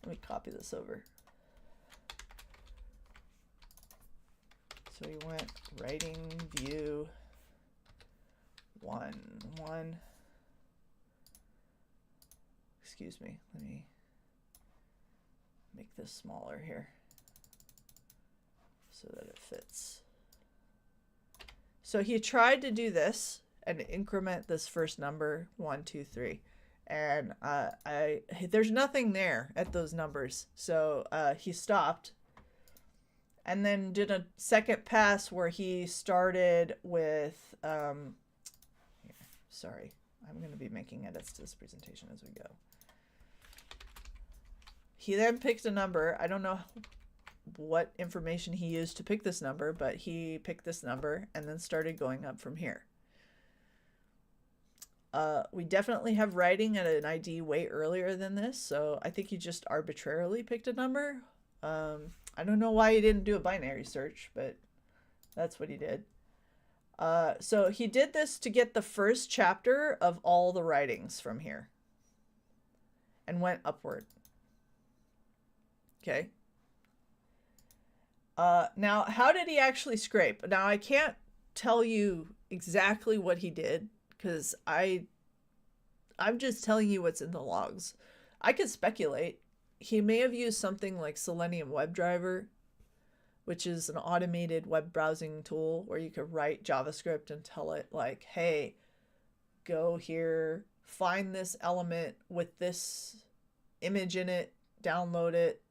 Let me copy this over. So he went writing view 1. Excuse me, let me make this smaller here so that it fits. So he tried to do this and increment this first number 1, 2, 3, and there's nothing there at those numbers. So he stopped and then did a second pass where he started with sorry, I'm going to be making edits to this presentation as we go. He then picked a number. I don't know what information he used to pick this number, but he picked this number and then started going up from here. We definitely have writing at an ID way earlier than this, so I think he just arbitrarily picked a number. I don't know why he didn't do a binary search, but that's what he did. So he did this to get the first chapter of all the writings from here and went upward. Okay. Now, how did he actually scrape? Now, I can't tell you exactly what he did because I'm just telling you what's in the logs. I could speculate. He may have used something like Selenium WebDriver, which is an automated web browsing tool where you could write JavaScript and tell it like, hey, go here, find this element with this image in it, download it,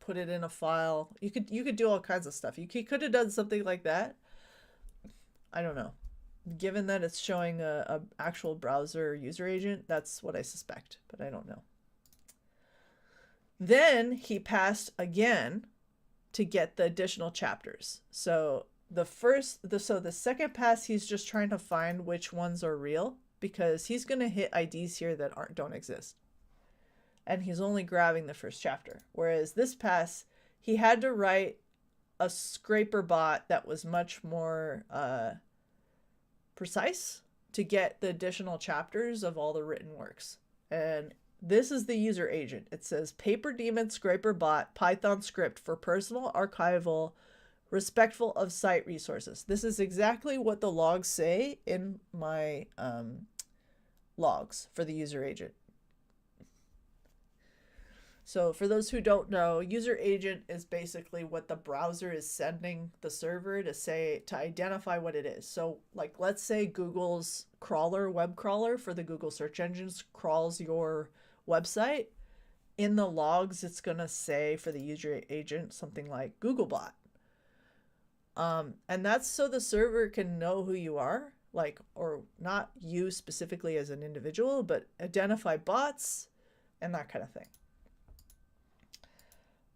put it in a file. You could do all kinds of stuff. He could have done something like that. I don't know. Given that it's showing a actual browser user agent, that's what I suspect, but I don't know. Then he passed again to get the additional chapters. So the second pass, he's just trying to find which ones are real because he's going to hit IDs here that don't exist. And he's only grabbing the first chapter. Whereas this pass, he had to write a scraper bot that was much more precise to get the additional chapters of all the written works. And this is the user agent. It says PaperDemon Scraper Bot Python script for personal archival, respectful of site resources. This is exactly what the logs say in my logs for the user agent. So for those who don't know, user agent is basically what the browser is sending the server to identify what it is. So like, let's say Google's web crawler for the Google search engines crawls your website. In the logs, it's going to say for the user agent something like Googlebot. And that's so the server can know who you are, or not you specifically as an individual, but identify bots and that kind of thing.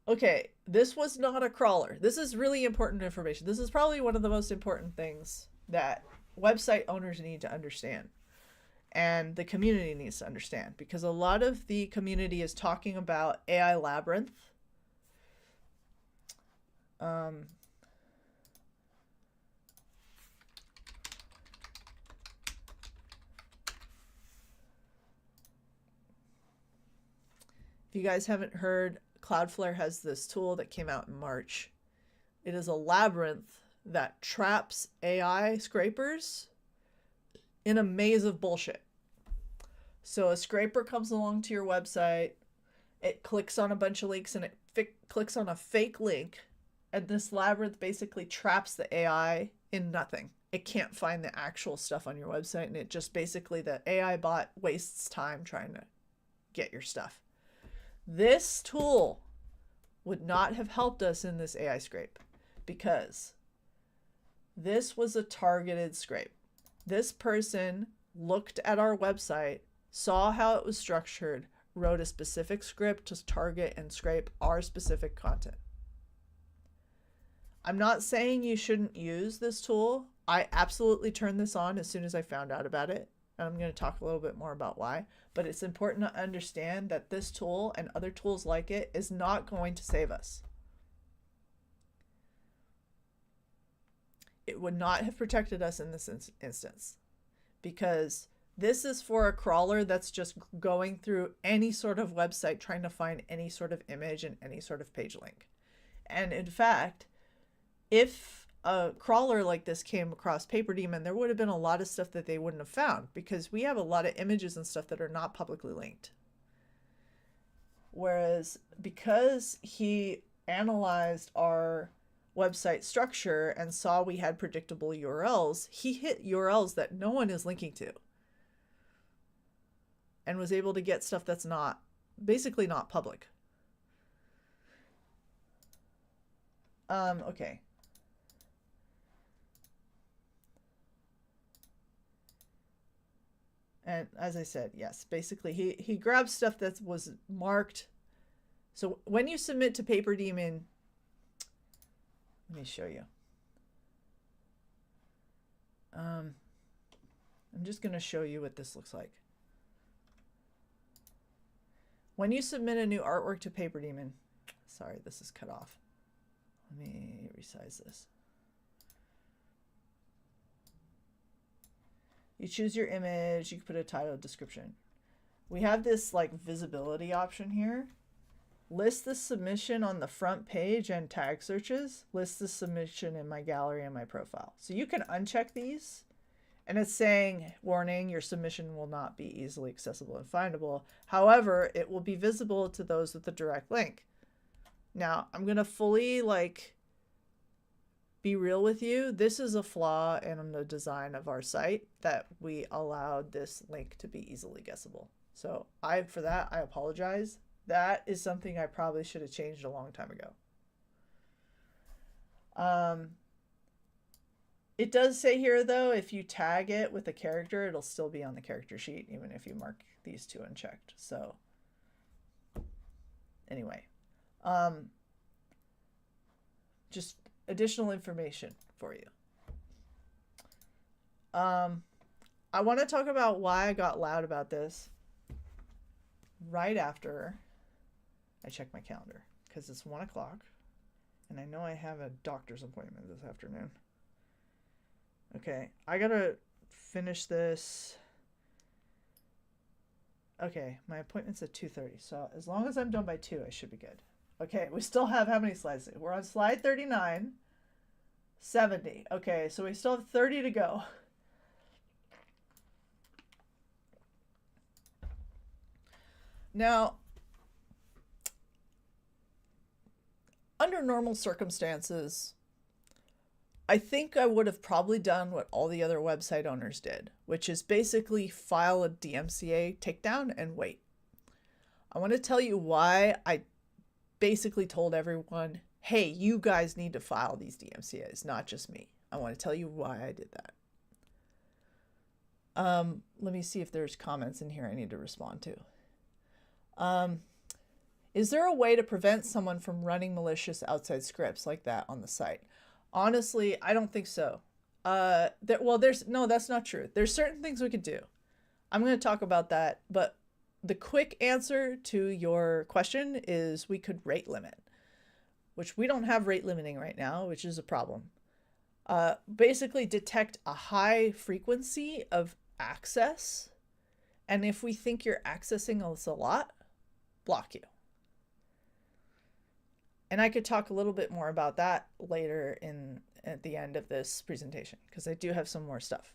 Okay, this was not a crawler. This is really important information. This is probably one of the most important things that website owners need to understand and the community needs to understand, because a lot of the community is talking about AI Labyrinth. If you guys haven't heard, Cloudflare has this tool that came out in March. It is a labyrinth that traps AI scrapers in a maze of bullshit. So a scraper comes along to your website, it clicks on a bunch of links, and it clicks on a fake link, and this labyrinth basically traps the AI in nothing. It can't find the actual stuff on your website, and it just basically, the AI bot wastes time trying to get your stuff. This tool would not have helped us in this AI scrape because this was a targeted scrape. This person looked at our website, saw how it was structured, wrote a specific script to target and scrape our specific content. I'm not saying you shouldn't use this tool. I absolutely turned this on as soon as I found out about it. And I'm going to talk a little bit more about why. But it's important to understand that this tool and other tools like it is not going to save us. It would not have protected us in this instance, because this is for a crawler that's just going through any sort of website trying to find any sort of image and any sort of page link. And in fact, if a crawler like this came across PaperDemon, there would have been a lot of stuff that they wouldn't have found, because we have a lot of images and stuff that are not publicly linked. Whereas because he analyzed our website structure and saw we had predictable URLs, he hit URLs that no one is linking to and was able to get stuff that's basically not public. Okay. And as I said, yes, basically he grabbed stuff that was marked. So when you submit to PaperDemon, let me show you. I'm just going to show you what this looks like. When you submit a new artwork to PaperDemon, sorry, this is cut off. Let me resize this. You choose your image, you can put a title, description. We have this like visibility option here. List the submission on the front page and tag searches. List the submission in my gallery and my profile. So you can uncheck these, and it's saying, warning, your submission will not be easily accessible and findable. However, it will be visible to those with a direct link. Now, I'm going to fully be real with you. This is a flaw in the design of our site, that we allowed this link to be easily guessable. So for that, I apologize. That is something I probably should have changed a long time ago. It does say here, though, if you tag it with a character, it'll still be on the character sheet, even if you mark these two unchecked. So anyway, just additional information for you. I want to talk about why I got loud about this right after I check my calendar, because it's 1 o'clock and I know I have a doctor's appointment this afternoon. Okay, I gotta finish this. Okay, my appointment's at 2:30, so as long as I'm done by 2, I should be good. Okay, we still have how many slides? We're on slide 39, 70. Okay, so we still have 30 to go. Now, under normal circumstances, I think I would have probably done what all the other website owners did, which is basically file a DMCA takedown and wait. I want to tell you why I basically told everyone, hey, you guys need to file these DMCAs, not just me. I want to tell you why I did that. Let me see if there's comments in here I need to respond to. Is there a way to prevent someone from running malicious outside scripts like that on the site? Honestly, I don't think so. No, that's not true. There's certain things we could do. I'm going to talk about that, but the quick answer to your question is we could rate limit, which we don't have rate limiting right now, which is a problem. Basically detect a high frequency of access, and if we think you're accessing us a lot, block you. And I could talk a little bit more about that later in at the end of this presentation, because I do have some more stuff.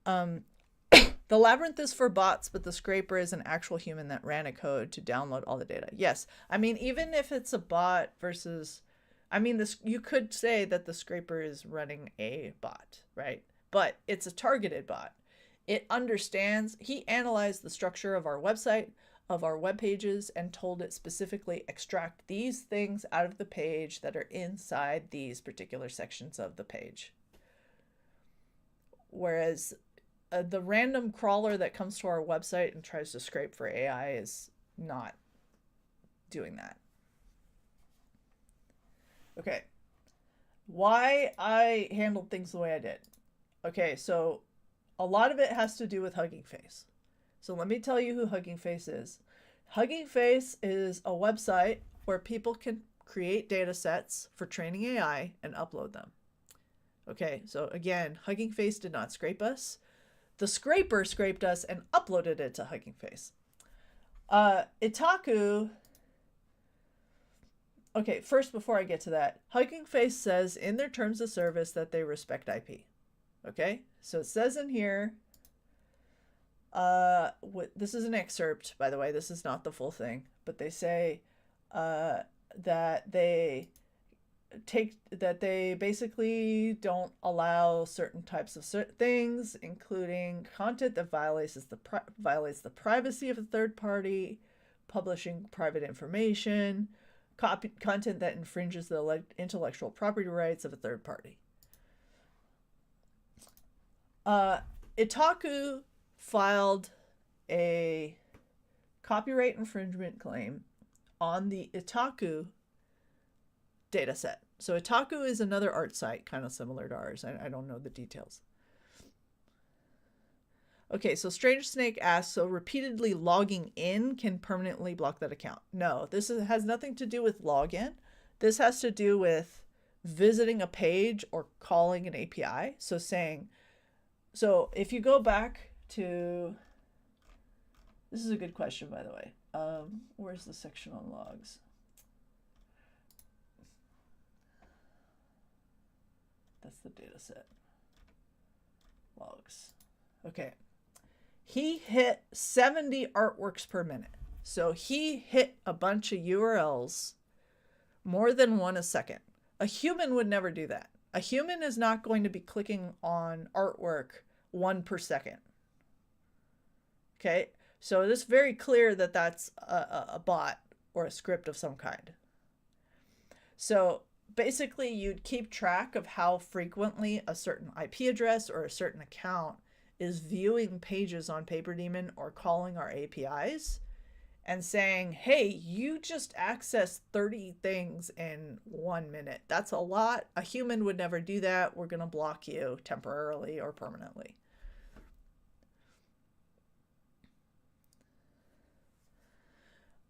The labyrinth is for bots, but the scraper is an actual human that ran a code to download all the data. Yes. I mean, even if it's a bot versus, I mean, this, you could say that the scraper is running a bot, right? But it's a targeted bot. It understands, he analyzed the structure of our website, of our web pages, and told it specifically extract these things out of the page that are inside these particular sections of the page. Whereas the random crawler that comes to our website and tries to scrape for AI is not doing that. Okay. Why I handled things the way I did. Okay, so a lot of it has to do with Hugging Face. So let me tell you who Hugging Face is. Hugging Face is a website where people can create data sets for training AI and upload them. Okay, so again, Hugging Face did not scrape us. The scraper scraped us and uploaded it to Hugging Face. Itaku. Okay, first, before I get to that, Hugging Face says in their terms of service that they respect IP. Okay, so it says in here, this is an excerpt, by the way, this is not the full thing, but they say that they basically don't allow certain types of things, including content that violates the privacy of a third party, publishing private information, content that infringes the intellectual property rights of a third party. Itaku filed a copyright infringement claim on the Itaku dataset. So Itaku is another art site, kind of similar to ours. I don't know the details. Okay, so Strange Snake asks, so repeatedly logging in can permanently block that account? No, this has nothing to do with login. This has to do with visiting a page or calling an API. So saying, so if you go back to, this is a good question, by the way. Where's the section on logs? That's the data set. Logs. Okay. He hit 70 artworks per minute. So he hit a bunch of URLs, more than one a second. A human would never do that. A human is not going to be clicking on artwork 1 per second. Okay, so it is very clear that that's a bot or a script of some kind. So basically, you'd keep track of how frequently a certain IP address or a certain account is viewing pages on PaperDemon or calling our APIs and saying, hey, you just accessed 30 things in 1 minute. That's a lot. A human would never do that. We're going to block you temporarily or permanently.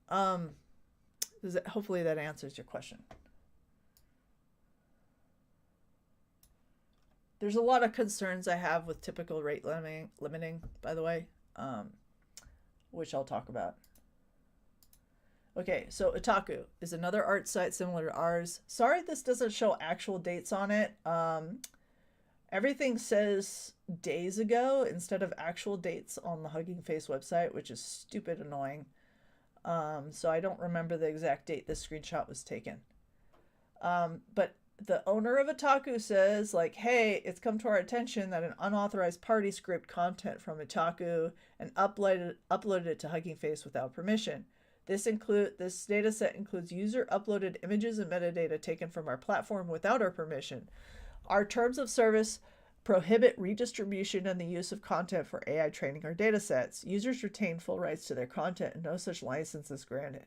Hopefully that answers your question. There's a lot of concerns I have with typical rate limiting, by the way, which I'll talk about. Okay, so Itaku is another art site similar to ours. Sorry this doesn't show actual dates on it. Everything says days ago instead of actual dates on the Hugging Face website, which is stupid annoying. So I don't remember the exact date this screenshot was taken. But the owner of Itaku says, like, hey, it's come to our attention that an unauthorized party scraped content from Itaku and uploaded it to Hugging Face without permission. This data set includes user uploaded images and metadata taken from our platform without our permission. Our terms of service prohibit redistribution and the use of content for AI training or data sets. Users retain full rights to their content and no such license is granted.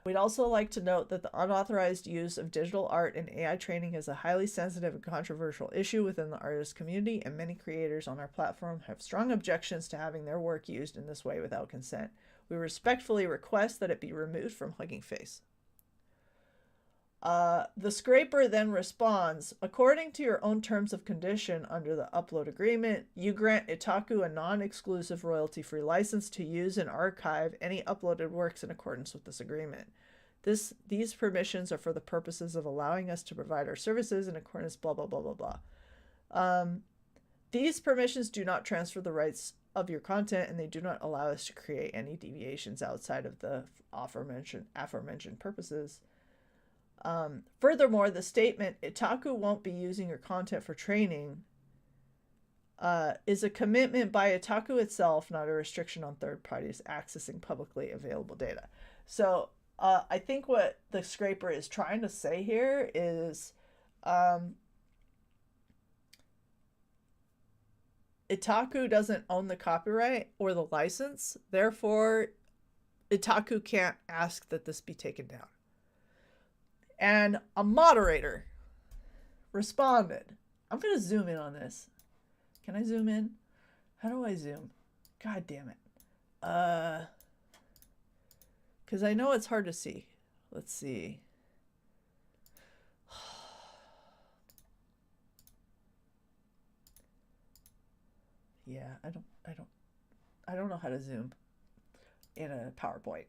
We'd also like to note that the unauthorized use of digital art in AI training is a highly sensitive and controversial issue within the artist community, and many creators on our platform have strong objections to having their work used in this way without consent. We respectfully request that it be removed from Hugging Face. The scraper then responds, according to your own terms of condition under the upload agreement, you grant Itaku a non-exclusive royalty-free license to use and archive any uploaded works in accordance with this agreement. These permissions are for the purposes of allowing us to provide our services in accordance, blah, blah, blah, blah, blah. These permissions do not transfer the rights of your content, and they do not allow us to create any deviations outside of the aforementioned purposes. Furthermore, the statement, Itaku won't be using your content for training, is a commitment by Itaku itself, not a restriction on third parties accessing publicly available data. So I think what the scraper is trying to say here is Itaku doesn't own the copyright or the license, therefore Itaku can't ask that this be taken down. And a moderator responded. I'm going to zoom in on this. Can I zoom in? How do I zoom? God damn it. Because I know it's hard to see. Let's see. Yeah, I don't know how to zoom in a PowerPoint.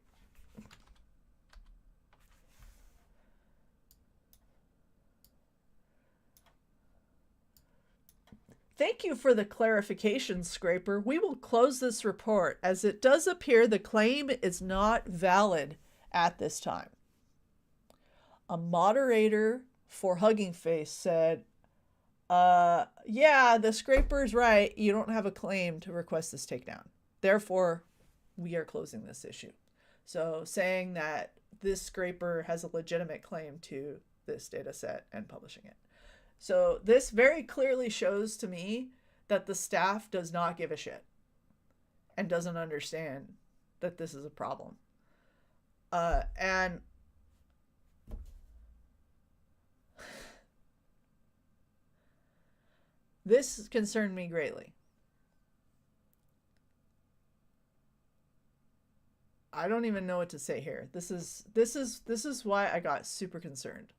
Thank you for the clarification, Scraper. We will close this report as it does appear the claim is not valid at this time. A moderator for Hugging Face said, yeah, the Scraper's right. You don't have a claim to request this takedown. Therefore, we are closing this issue. So saying that this Scraper has a legitimate claim to this data set and publishing it. So this very clearly shows to me that the staff does not give a shit and doesn't understand that this is a problem. And this concerned me greatly. I don't even know what to say here. This is why I got super concerned.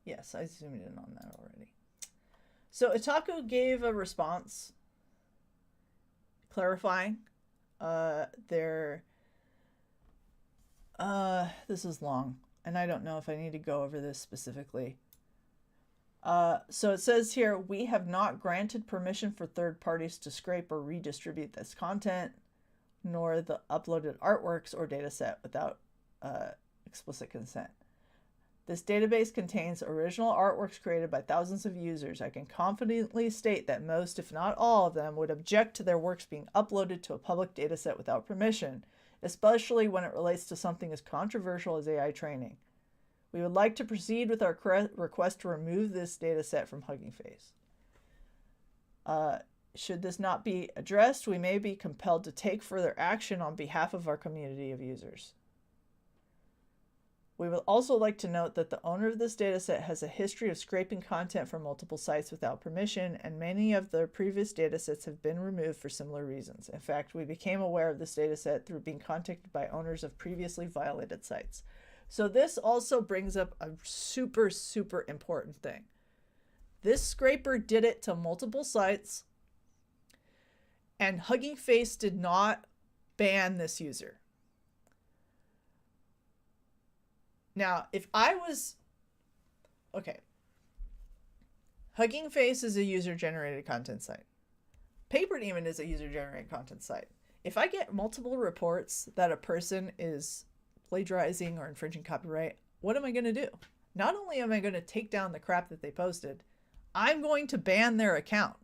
Yes, I zoomed in on that already. So Itaku gave a response clarifying this is long, and I don't know if I need to go over this specifically. So it says here, we have not granted permission for third parties to scrape or redistribute this content, nor the uploaded artworks or dataset without explicit consent. This database contains original artworks created by thousands of users. I can confidently state that most, if not all of them, would object to their works being uploaded to a public dataset without permission, especially when it relates to something as controversial as AI training. We would like to proceed with our request to remove this dataset from Hugging Face. Should this not be addressed, we may be compelled to take further action on behalf of our community of users. We would also like to note that the owner of this dataset has a history of scraping content from multiple sites without permission, and many of their previous datasets have been removed for similar reasons. In fact, we became aware of this dataset through being contacted by owners of previously violated sites. So this also brings up a super, super important thing. This scraper did it to multiple sites, and Hugging Face did not ban this user. Now, if I was, okay, Hugging Face is a user-generated content site. PaperDemon is a user-generated content site. If I get multiple reports that a person is plagiarizing or infringing copyright, what am I going to do? Not only am I going to take down the crap that they posted, I'm going to ban their account.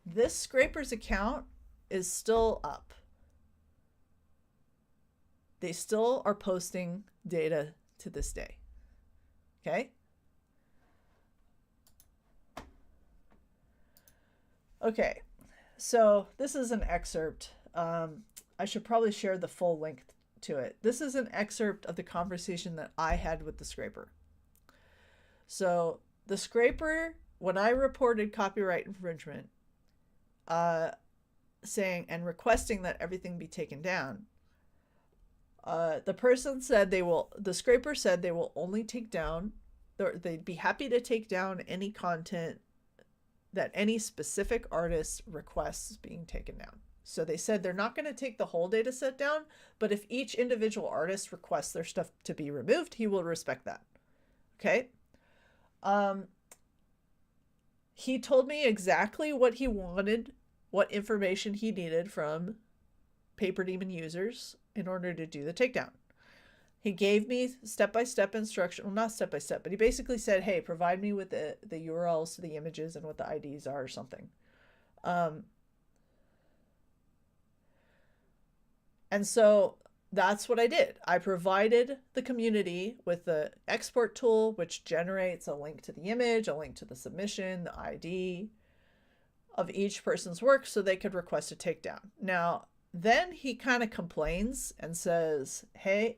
This scraper's account is still up. They still are posting data to this day. Okay? Okay, so this is an excerpt. I should probably share the full link to it. This is an excerpt of the conversation that I had with the scraper. So the scraper, when I reported copyright infringement, saying and requesting that everything be taken down, The person said the scraper said they will only take down, they'd be happy to take down any content that any specific artist requests being taken down. So they said they're not going to take the whole data set down, but if each individual artist requests their stuff to be removed, he will respect that. Okay. He told me exactly what he wanted, what information he needed from PaperDemon users in order to do the takedown. He gave me step-by-step instruction, well, not step-by-step, but he basically said, hey, provide me with the URLs to the images and what the IDs are or something. And so that's what I did. I provided the community with the export tool, which generates a link to the image, a link to the submission, the ID of each person's work so they could request a takedown. Now, then he kind of complains and says, hey,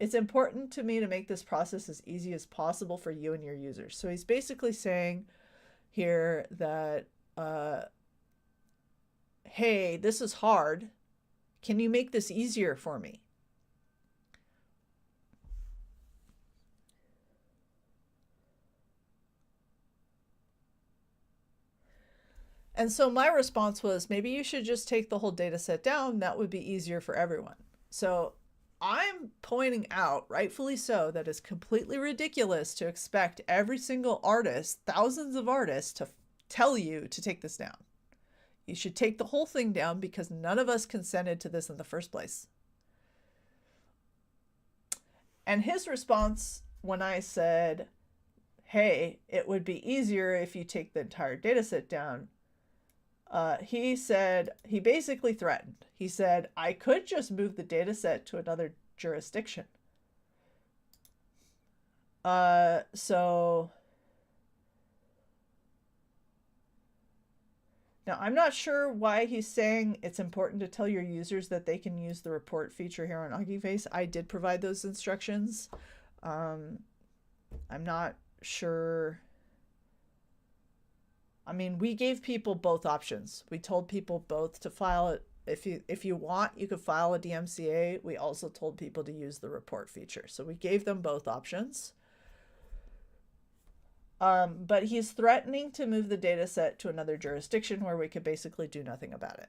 it's important to me to make this process as easy as possible for you and your users. So he's basically saying here that, hey, this is hard. Can you make this easier for me? And so my response was, maybe you should just take the whole data set down. That would be easier for everyone. So I'm pointing out, rightfully so, that it's completely ridiculous to expect every single artist, thousands of artists, to tell you to take this down. You should take the whole thing down because none of us consented to this in the first place. And his response when I said, hey, it would be easier if you take the entire data set down, he said, he basically threatened. He said, I could just move the data set to another jurisdiction. So now I'm not sure why he's saying it's important to tell your users that they can use the report feature here on Hugging Face. I did provide those instructions. I'm not sure. I mean, we gave people both options. We told people both to file it. If you want, you could file a DMCA. We also told people to use the report feature. So we gave them both options. But he's threatening to move the data set to another jurisdiction where we could basically do nothing about it.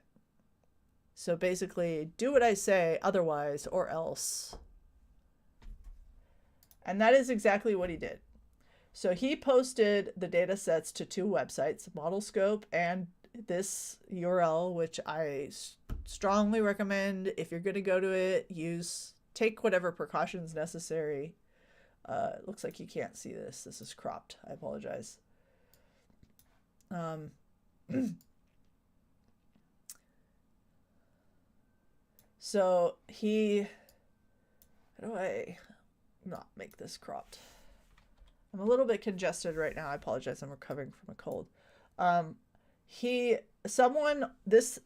So basically, do what I say, otherwise, or else. And that is exactly what he did. So he posted the data sets to two websites, ModelScope and this URL, which I strongly recommend. If you're going to go to it, take whatever precautions necessary. It looks like you can't see this. This is cropped. I apologize. So how do I not make this cropped? I'm a little bit congested right now. I apologize. I'm recovering from a cold.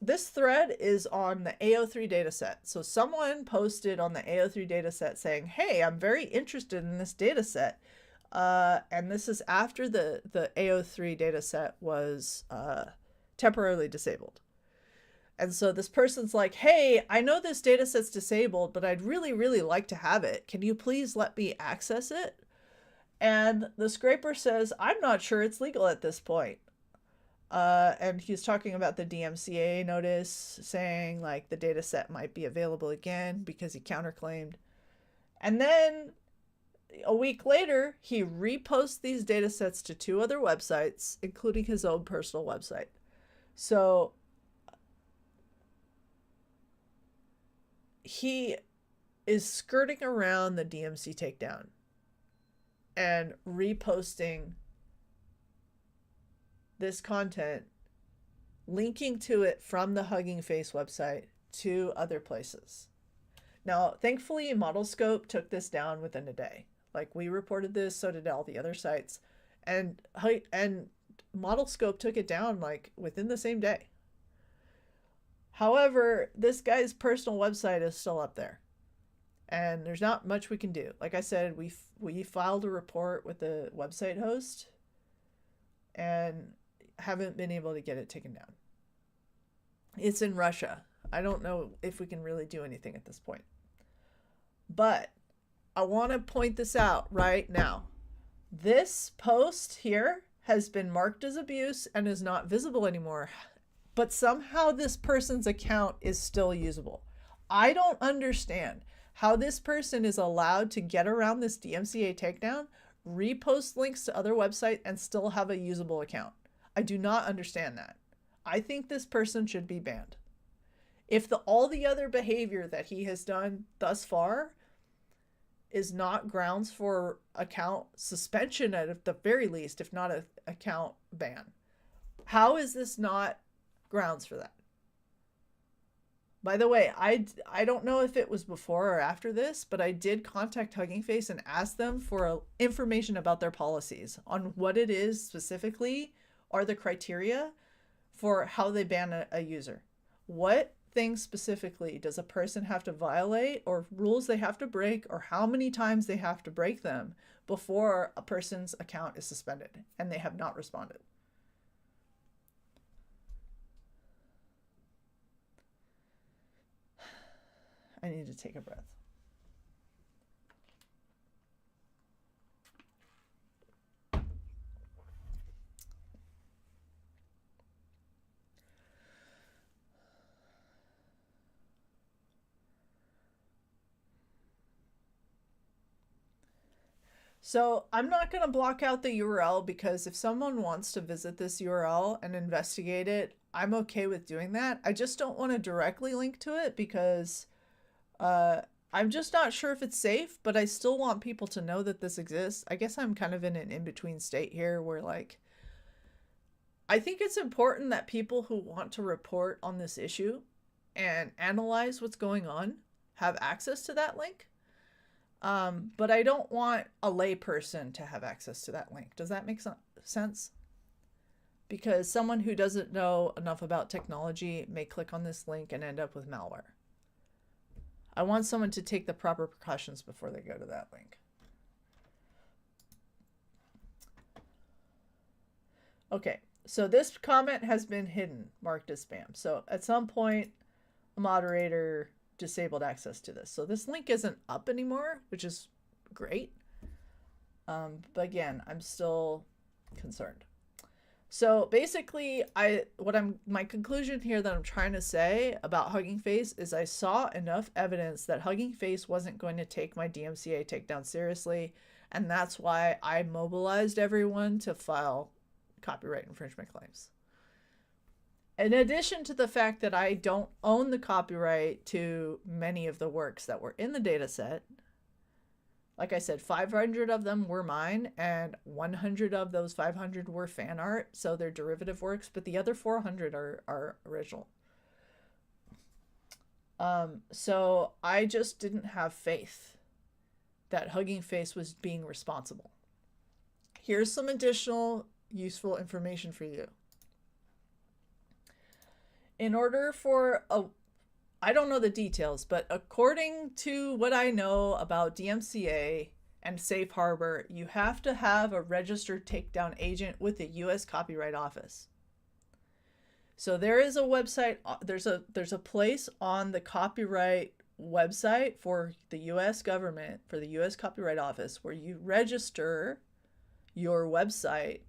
This thread is on the AO3 dataset. So someone posted on the AO3 dataset saying, hey, I'm very interested in this dataset. And this is after the AO3 dataset was temporarily disabled. And so this person's like, hey, I know this dataset's disabled, but I'd really, really like to have it. Can you please let me access it? And the scraper says, I'm not sure it's legal at this point. And he's talking about the DMCA notice saying like the data set might be available again because he counterclaimed. And then a week later, he reposts these data sets to two other websites, including his own personal website. So he is skirting around the DMC takedown and reposting this content, linking to it from the Hugging Face website to other places. Now, thankfully, ModelScope took this down within a day. Like, we reported this, so did all the other sites. And ModelScope took it down, like, within the same day. However, this guy's personal website is still up there. And there's not much we can do. Like I said, we filed a report with the website host and haven't been able to get it taken down. It's in Russia. I don't know if we can really do anything at this point. But I want to point this out right now. This post here has been marked as abuse and is not visible anymore. But somehow this person's account is still usable. I don't understand how this person is allowed to get around this DMCA takedown, repost links to other websites, and still have a usable account. I do not understand that. I think this person should be banned. If all the other behavior that he has done thus far is not grounds for account suspension at the very least, if not an account ban, how is this not grounds for that? By the way, I don't know if it was before or after this, but I did contact Hugging Face and ask them for information about their policies on what it is specifically are the criteria for how they ban a user. What things specifically does a person have to violate, or rules they have to break, or how many times they have to break them before a person's account is suspended? And they have not responded. I need to take a breath. So I'm not going to block out the URL, because if someone wants to visit this URL and investigate it, I'm okay with doing that. I just don't want to directly link to it because I'm just not sure if it's safe, but I still want people to know that this exists. I guess I'm kind of in an in-between state here where, like, I think it's important that people who want to report on this issue and analyze what's going on have access to that link. But I don't want a layperson to have access to that link. Does that make sense? Because someone who doesn't know enough about technology may click on this link and end up with malware. I want someone to take the proper precautions before they go to that link. Okay, so this comment has been hidden, marked as spam. So at some point, a moderator disabled access to this. So this link isn't up anymore, which is great. But again, I'm still concerned. So basically, my conclusion here that I'm trying to say about Hugging Face is I saw enough evidence that Hugging Face wasn't going to take my DMCA takedown seriously, and that's why I mobilized everyone to file copyright infringement claims. In addition to the fact that I don't own the copyright to many of the works that were in the dataset, like I said, 500 of them were mine, and 100 of those 500 were fan art, so they're derivative works, but the other 400 are original. So I just didn't have faith that Hugging Face was being responsible. Here's some additional useful information for you. In order for I don't know the details, but according to what I know about DMCA and Safe Harbor, you have to have a registered takedown agent with the U.S. Copyright Office. So there is a website, there's a place on the copyright website for the U.S. government, for the U.S. Copyright Office, where you register your website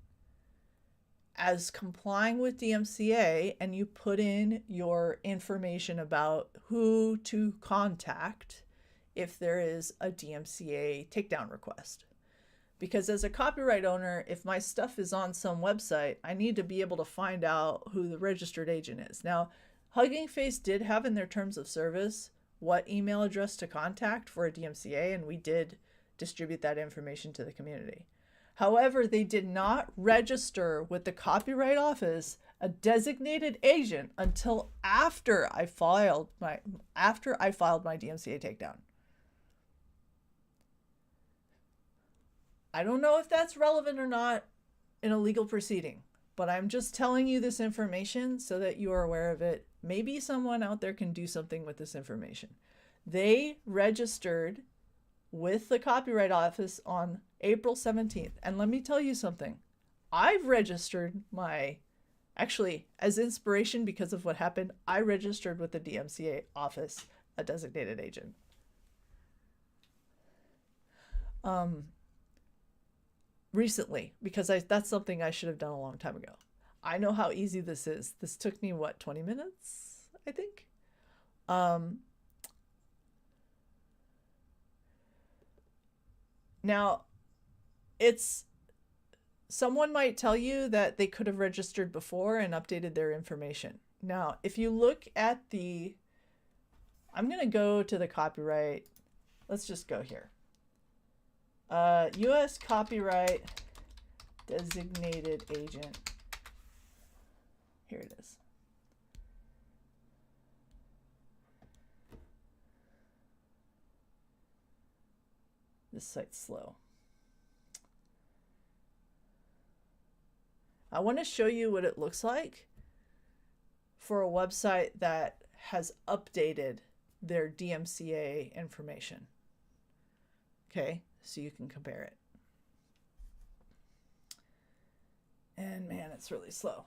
as complying with DMCA, and you put in your information about who to contact if there is a DMCA takedown request. Because as a copyright owner, if my stuff is on some website, I need to be able to find out who the registered agent is. Now, Hugging Face did have in their terms of service what email address to contact for a DMCA, and we did distribute that information to the community. However, they did not register with the Copyright Office a designated agent until after I filed my DMCA takedown. I don't know if that's relevant or not in a legal proceeding, but I'm just telling you this information so that you are aware of it. Maybe someone out there can do something with this information. They registered with the Copyright Office on April 17th. And let me tell you something. I've registered actually, as inspiration because of what happened, I registered with the DMCA office, a designated agent. recently, because that's something I should have done a long time ago. I know how easy this is. This took me, what, 20 minutes, I think? Now, someone might tell you that they could have registered before and updated their information. Now, if you look at I'm going to go to the copyright. Let's just go here. U.S. copyright designated agent. Here it is. This site's slow. I want to show you what it looks like for a website that has updated their DMCA information. Okay, so you can compare it. And man, it's really slow.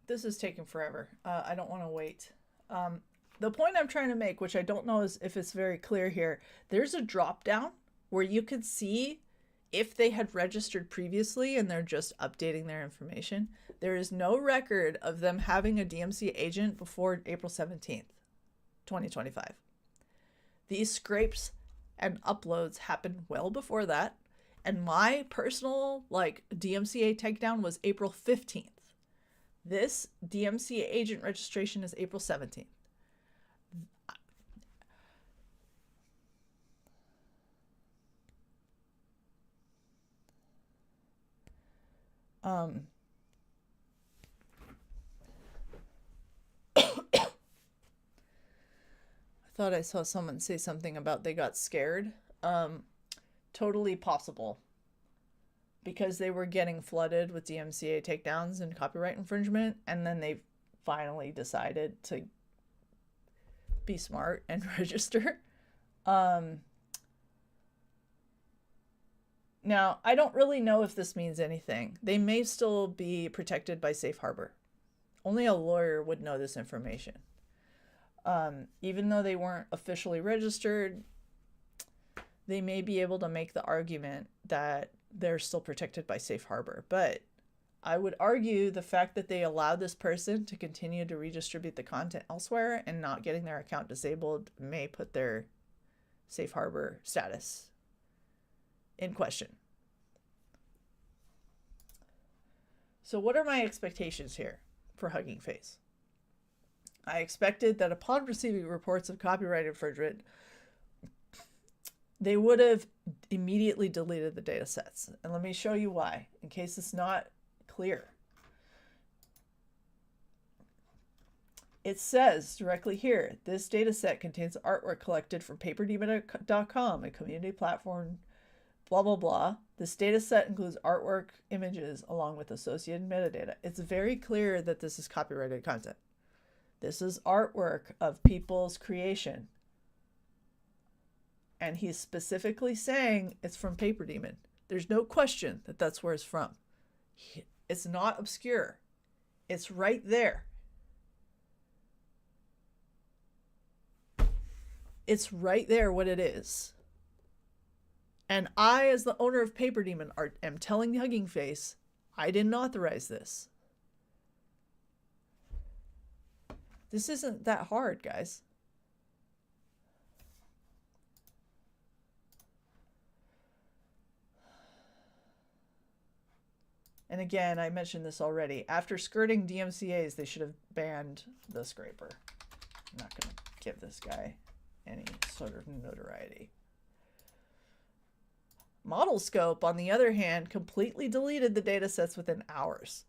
This is taking forever. I don't want to wait. The point I'm trying to make, which I don't know if it's very clear here, there's a drop down where you could see if they had registered previously and they're just updating their information. There is no record of them having a DMCA agent before April 17th, 2025. These scrapes and uploads happened well before that. And my personal DMCA takedown was April 15th. This DMCA agent registration is April 17th. I thought I saw someone say something about they got scared. Totally possible. Because they were getting flooded with DMCA takedowns and copyright infringement, and then they finally decided to be smart and register. Now, I don't really know if this means anything. They may still be protected by safe harbor. Only a lawyer would know this information. Even though they weren't officially registered, they may be able to make the argument that they're still protected by safe harbor. But I would argue the fact that they allowed this person to continue to redistribute the content elsewhere and not getting their account disabled may put their safe harbor status in question. So what are my expectations here for Hugging Face? I expected that upon receiving reports of copyright infringement, they would have immediately deleted the data sets. And let me show you why, in case it's not clear. It says directly here, this data set contains artwork collected from PaperDemon.com, a community platform, blah, blah, blah. This data set includes artwork, images, along with associated metadata. It's very clear that this is copyrighted content. This is artwork of people's creation. And he's specifically saying it's from PaperDemon. There's no question that that's where it's from. It's not obscure. It's right there. It's right there what it is. And I, as the owner of PaperDemon Art, am telling Hugging Face, I didn't authorize this. This isn't that hard, guys. And again, I mentioned this already. After skirting DMCAs, they should have banned the scraper. I'm not going to give this guy any sort of notoriety. Model Scope, on the other hand, completely deleted the datasets within hours.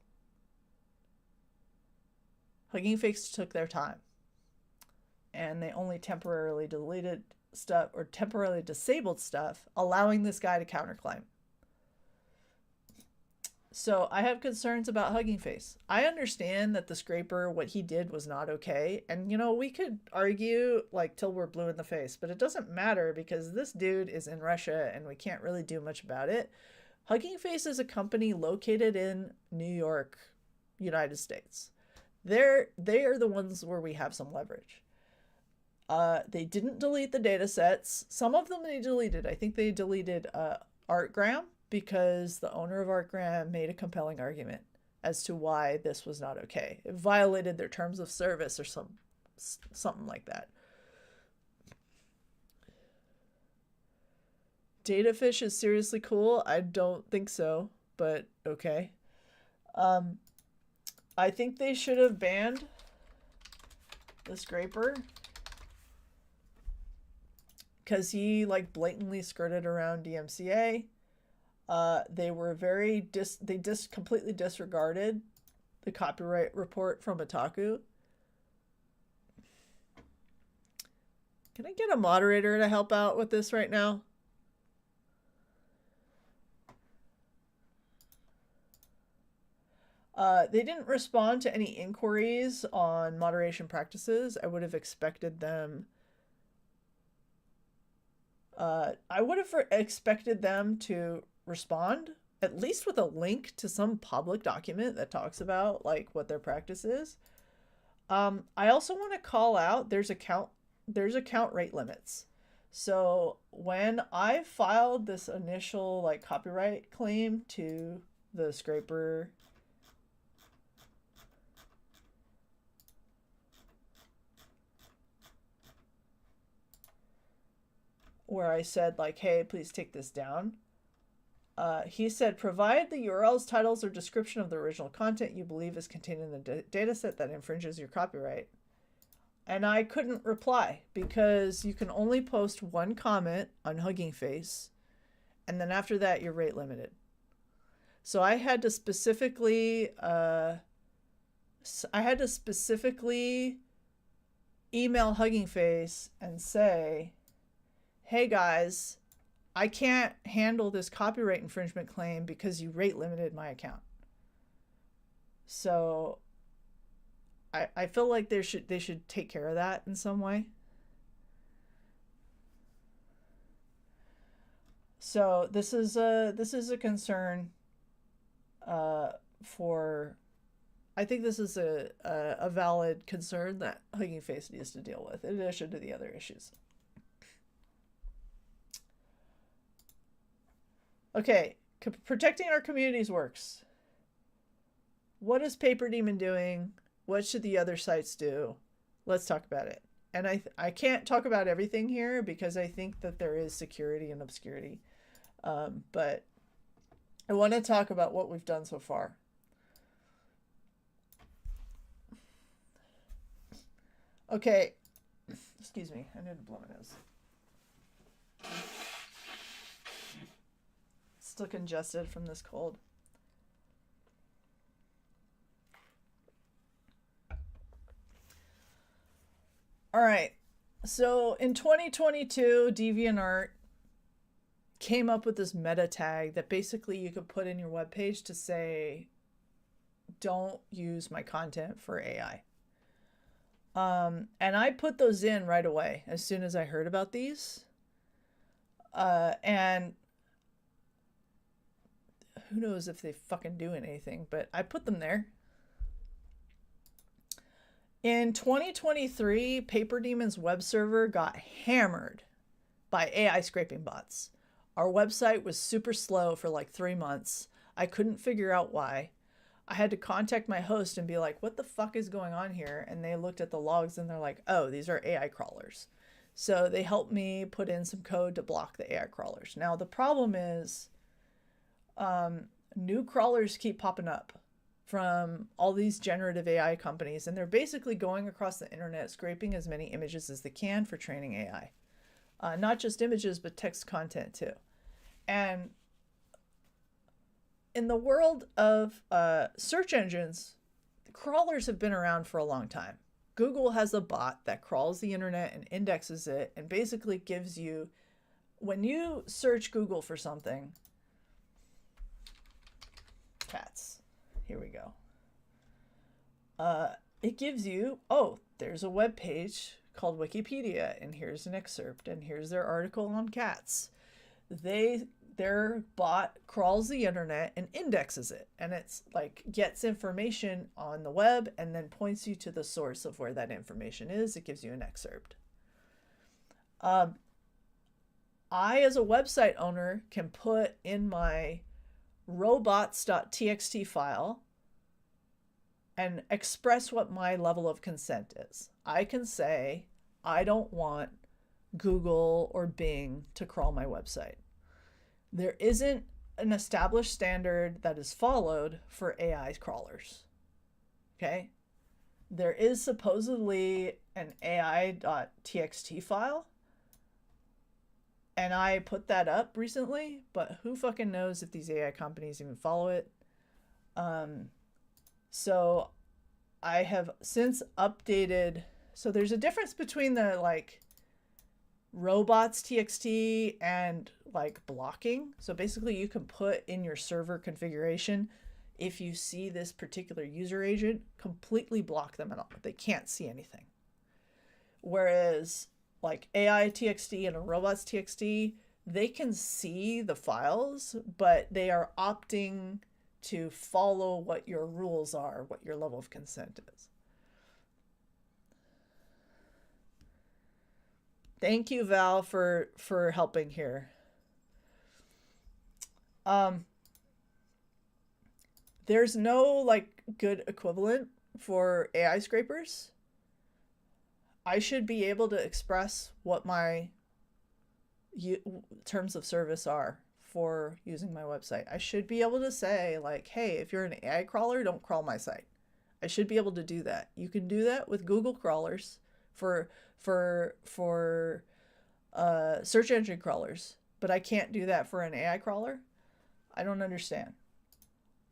Hugging Face took their time. And they only temporarily deleted stuff or temporarily disabled stuff, allowing this guy to counterclaim. So I have concerns about Hugging Face. I understand that the scraper, what he did was not okay. And, you know, we could argue like till we're blue in the face, but it doesn't matter because this dude is in Russia and we can't really do much about it. Hugging Face is a company located in New York, United States. They are the ones where we have some leverage. They didn't delete the data sets. Some of them they deleted. I think they deleted Artgram because the owner of Artgram made a compelling argument as to why this was not okay. It violated their terms of service or something like that. Datafish is seriously cool. I don't think so, but okay. I think they should have banned the scraper because he like blatantly skirted around DMCA. They were completely disregarded the copyright report from Otaku. Can I get a moderator to help out with this right now? They didn't respond to any inquiries on moderation practices. I would have expected them. I would have expected them to respond, at least with a link to some public document that talks about like what their practice is. I also want to call out there's account rate limits. So when I filed this initial like copyright claim to the scraper, where I said like, hey, please take this down. He said, provide the URLs, titles, or description of the original content you believe is contained in the dataset that infringes your copyright. And I couldn't reply because you can only post one comment on Hugging Face, and then after that, you're rate limited. So I had to specifically, email Hugging Face and say, hey guys, I can't handle this copyright infringement claim because you rate limited my account. So I feel like they should take care of that in some way. So this is a concern for, I think this is a valid concern that Hugging Face needs to deal with in addition to the other issues. Okay, protecting our communities works. What is PaperDemon doing? What should the other sites do? Let's talk about it. And I can't talk about everything here because I think that there is security and obscurity. But I want to talk about what we've done so far. Okay, excuse me, I need to blow my nose. Still congested from this cold. All right, so in 2022, DeviantArt came up with this meta tag that basically you could put in your webpage to say, don't use my content for AI. And I put those in right away as soon as I heard about these. And who knows if they fucking doing anything, but I put them there. In 2023, PaperDemon's web server got hammered by AI scraping bots. Our website was super slow for like 3 months. I couldn't figure out why. I had to contact my host and be like, what the fuck is going on here? And they looked at the logs and they're like, oh, these are AI crawlers. So they helped me put in some code to block the AI crawlers. Now the problem is new crawlers keep popping up from all these generative AI companies, and they're basically going across the internet, scraping as many images as they can for training AI. Not just images, but text content too. And in the world of search engines, crawlers have been around for a long time. Google has a bot that crawls the internet and indexes it and basically gives you, when you search Google for something, cats, here we go. It gives you, oh, there's a web page called Wikipedia, and here's an excerpt, and here's their article on cats. They their bot crawls the internet and indexes it, and it's like gets information on the web and then points you to the source of where that information is. It gives you an excerpt. I, as a website owner, can put in my robots.txt file and express what my level of consent is. I can say, I don't want Google or Bing to crawl my website. There isn't an established standard that is followed for AI crawlers. Okay? There is supposedly an AI.txt file, and I put that up recently, but who fucking knows if these AI companies even follow it. So I have since updated. So there's a difference between the like robots.txt and like blocking. So basically you can put in your server configuration, if you see this particular user agent, completely block them at all. They can't see anything. Whereas like AI.txt and a robots.txt, they can see the files, but they are opting to follow what your rules are, what your level of consent is. Thank you, Val, for helping here. There's no like good equivalent for AI scrapers. I should be able to express what my terms of service are for using my website. I should be able to say like, hey, if you're an AI crawler, don't crawl my site. I should be able to do that. You can do that with Google crawlers for search engine crawlers, but I can't do that for an AI crawler. I don't understand.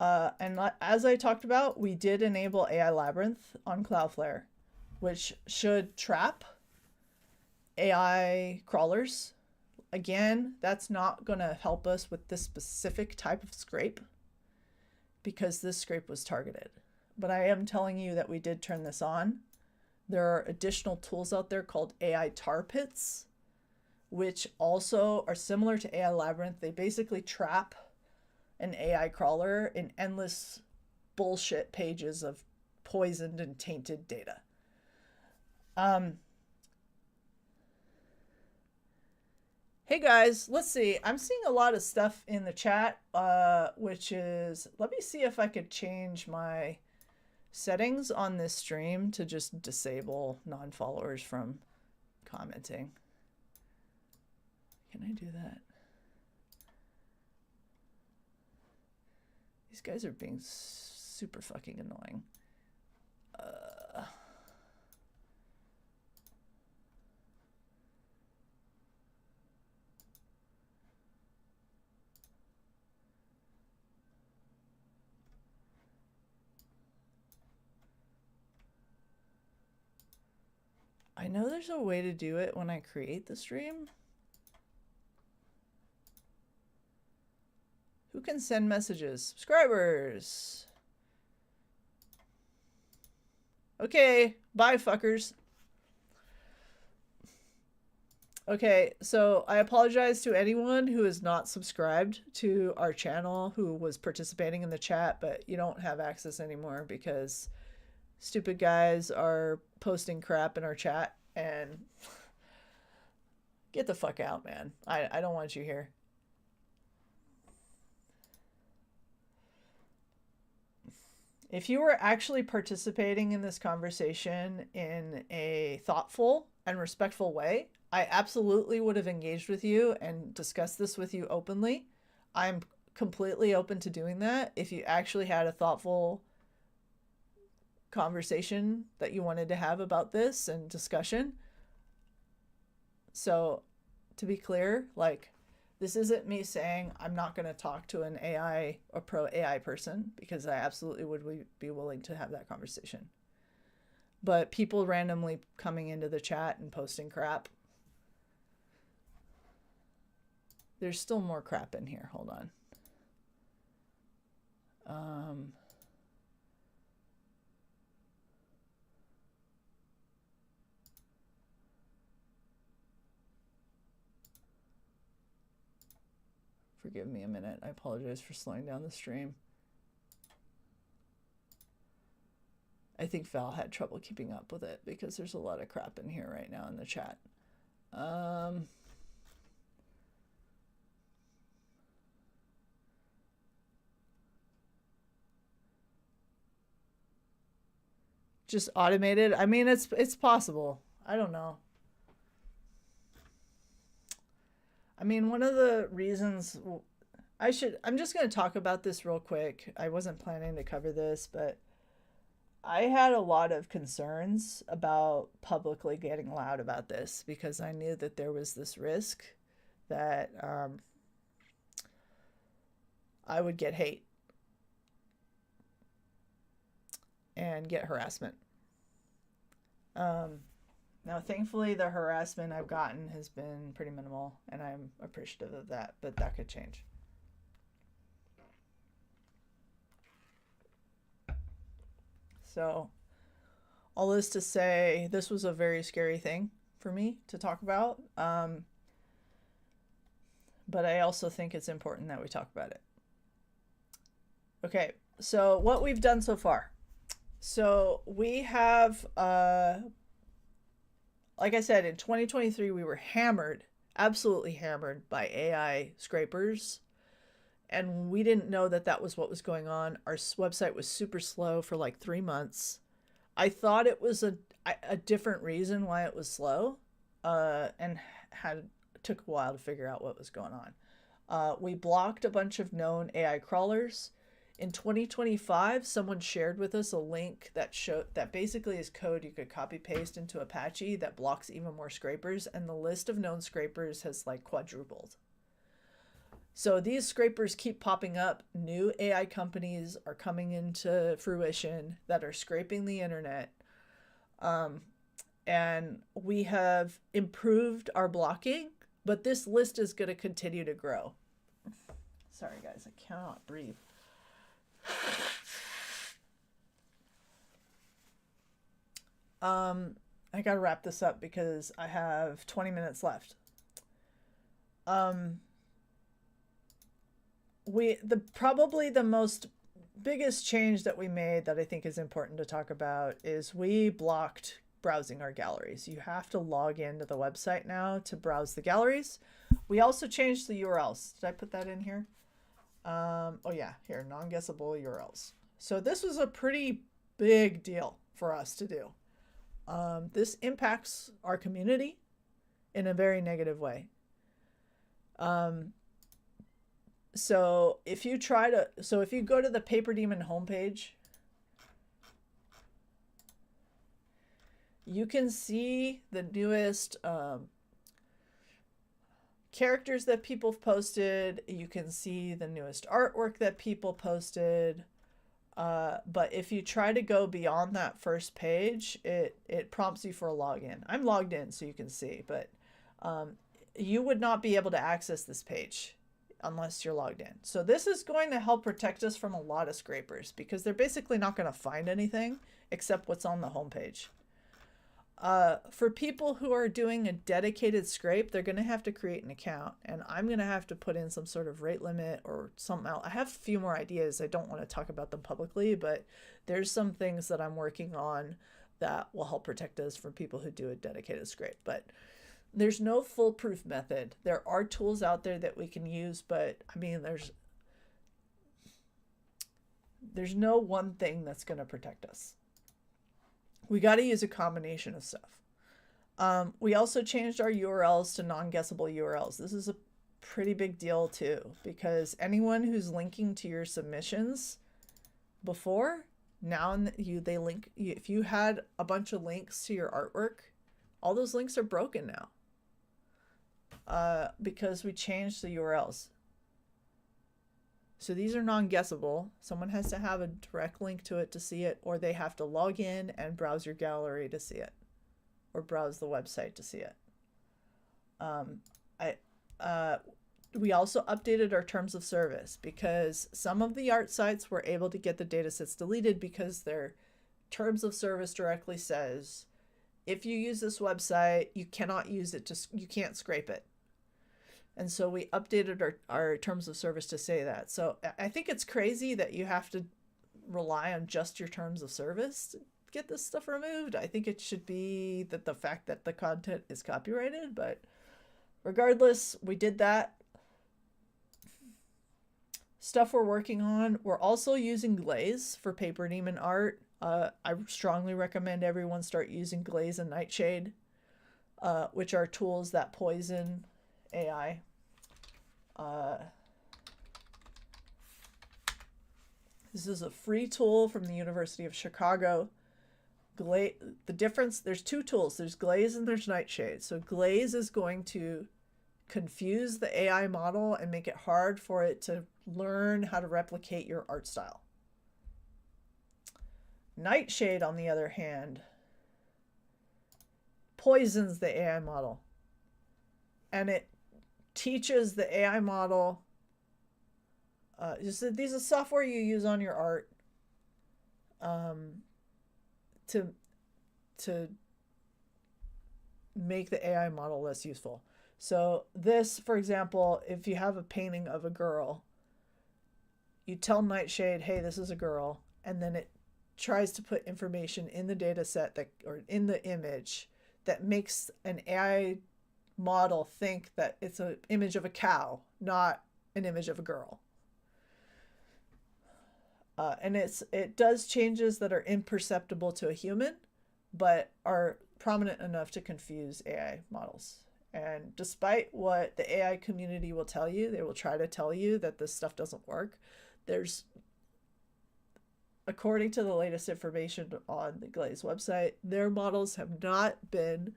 And as I talked about, we did enable AI Labyrinth on Cloudflare, which should trap AI crawlers. Again, that's not going to help us with this specific type of scrape because this scrape was targeted. But I am telling you that we did turn this on. There are additional tools out there called AI tar pits, which also are similar to AI Labyrinth. They basically trap an AI crawler in endless bullshit pages of poisoned and tainted data. Hey guys, let's see. I'm seeing a lot of stuff in the chat, which is, let me see if I could change my settings on this stream to just disable non-followers from commenting. Can I do that? These guys are being super fucking annoying. I know there's a way to do it when I create the stream. Who can send messages? Subscribers. Okay, bye fuckers. Okay, so I apologize to anyone who is not subscribed to our channel who was participating in the chat, but you don't have access anymore because stupid guys are posting crap in our chat, and get the fuck out, man. I don't want you here. If you were actually participating in this conversation in a thoughtful and respectful way, I absolutely would have engaged with you and discussed this with you openly. I'm completely open to doing that if you actually had a thoughtful conversation that you wanted to have about this and discussion. So to be clear, like, this isn't me saying I'm not going to talk to an AI or pro AI person, because I absolutely would be willing to have that conversation. But people randomly coming into the chat and posting crap. There's still more crap in here. Hold on. Forgive me a minute. I apologize for slowing down the stream. I think Val had trouble keeping up with it because there's a lot of crap in here right now in the chat. Just automated. I mean, it's possible. I don't know. I mean, one of the reasons I'm just going to talk about this real quick. I wasn't planning to cover this, but I had a lot of concerns about publicly getting loud about this because I knew that there was this risk that I would get hate and get harassment. Now, thankfully, the harassment I've gotten has been pretty minimal, and I'm appreciative of that, but that could change. So, all this to say, this was a very scary thing for me to talk about, but I also think it's important that we talk about it. Okay, so what we've done so far. So we have, like I said, in 2023, we were hammered, absolutely hammered by AI scrapers. And we didn't know that that was what was going on. Our website was super slow for like 3 months. I thought it was a different reason why it was slow, and took a while to figure out what was going on. We blocked a bunch of known AI crawlers. In 2025, someone shared with us a link that basically is code you could copy paste into Apache that blocks even more scrapers, and the list of known scrapers has like quadrupled. So these scrapers keep popping up. New AI companies are coming into fruition that are scraping the internet. And we have improved our blocking, but this list is going to continue to grow. Sorry, guys, I cannot breathe. I got to wrap this up because I have 20 minutes left. Probably the biggest change that we made that I think is important to talk about is we blocked browsing our galleries. You have to log into the website now to browse the galleries. We also changed the URLs. Did I put that in here? Oh yeah, here, non-guessable URLs. So this was a pretty big deal for us to do. This impacts our community in a very negative way. So if you go to the PaperDemon homepage, you can see the newest characters that people have posted. You can see the newest artwork that people posted. But if you try to go beyond that first page, it prompts you for a login. I'm logged in so you can see, but you would not be able to access this page unless you're logged in. So this is going to help protect us from a lot of scrapers because they're basically not going to find anything except what's on the homepage. For people who are doing a dedicated scrape, they're going to have to create an account, and I'm going to have to put in some sort of rate limit or something else. I have a few more ideas. I don't want to talk about them publicly, but there's some things that I'm working on that will help protect us from people who do a dedicated scrape. But there's no foolproof method. There are tools out there that we can use, but I mean, there's no one thing that's going to protect us. We got to use a combination of stuff. We also changed our URLs to non-guessable URLs. This is a pretty big deal too, because anyone who's linking to your submissions before, now they link. If you had a bunch of links to your artwork, all those links are broken now. Because we changed the URLs. So these are non-guessable. Someone has to have a direct link to it to see it, or they have to log in and browse your gallery to see it, or browse the website to see it. We also updated our terms of service because some of the art sites were able to get the datasets deleted because their terms of service directly says, if you use this website, you cannot use it you can't scrape it. And so we updated our terms of service to say that. So I think it's crazy that you have to rely on just your terms of service to get this stuff removed. I think it should be that the fact that the content is copyrighted, but regardless, we did that. Stuff we're working on. We're also using Glaze for PaperDemon Art. I strongly recommend everyone start using Glaze and Nightshade, which are tools that poison AI. This is a free tool from the University of Chicago. The difference, there's two tools. There's Glaze and there's Nightshade. So Glaze is going to confuse the AI model and make it hard for it to learn how to replicate your art style. Nightshade, on the other hand, poisons the AI model. And it teaches the AI model, these are software you use on your art to make the AI model less useful. So this, for example, if you have a painting of a girl, you tell Nightshade, hey, this is a girl, and then it tries to put information in the data set that, or in the image that makes an AI model think that it's an image of a cow, not an image of a girl. And it does changes that are imperceptible to a human, but are prominent enough to confuse AI models. And despite what the AI community will tell you, they will try to tell you that this stuff doesn't work. There's, according to the latest information on the Glaze website, their models have not been,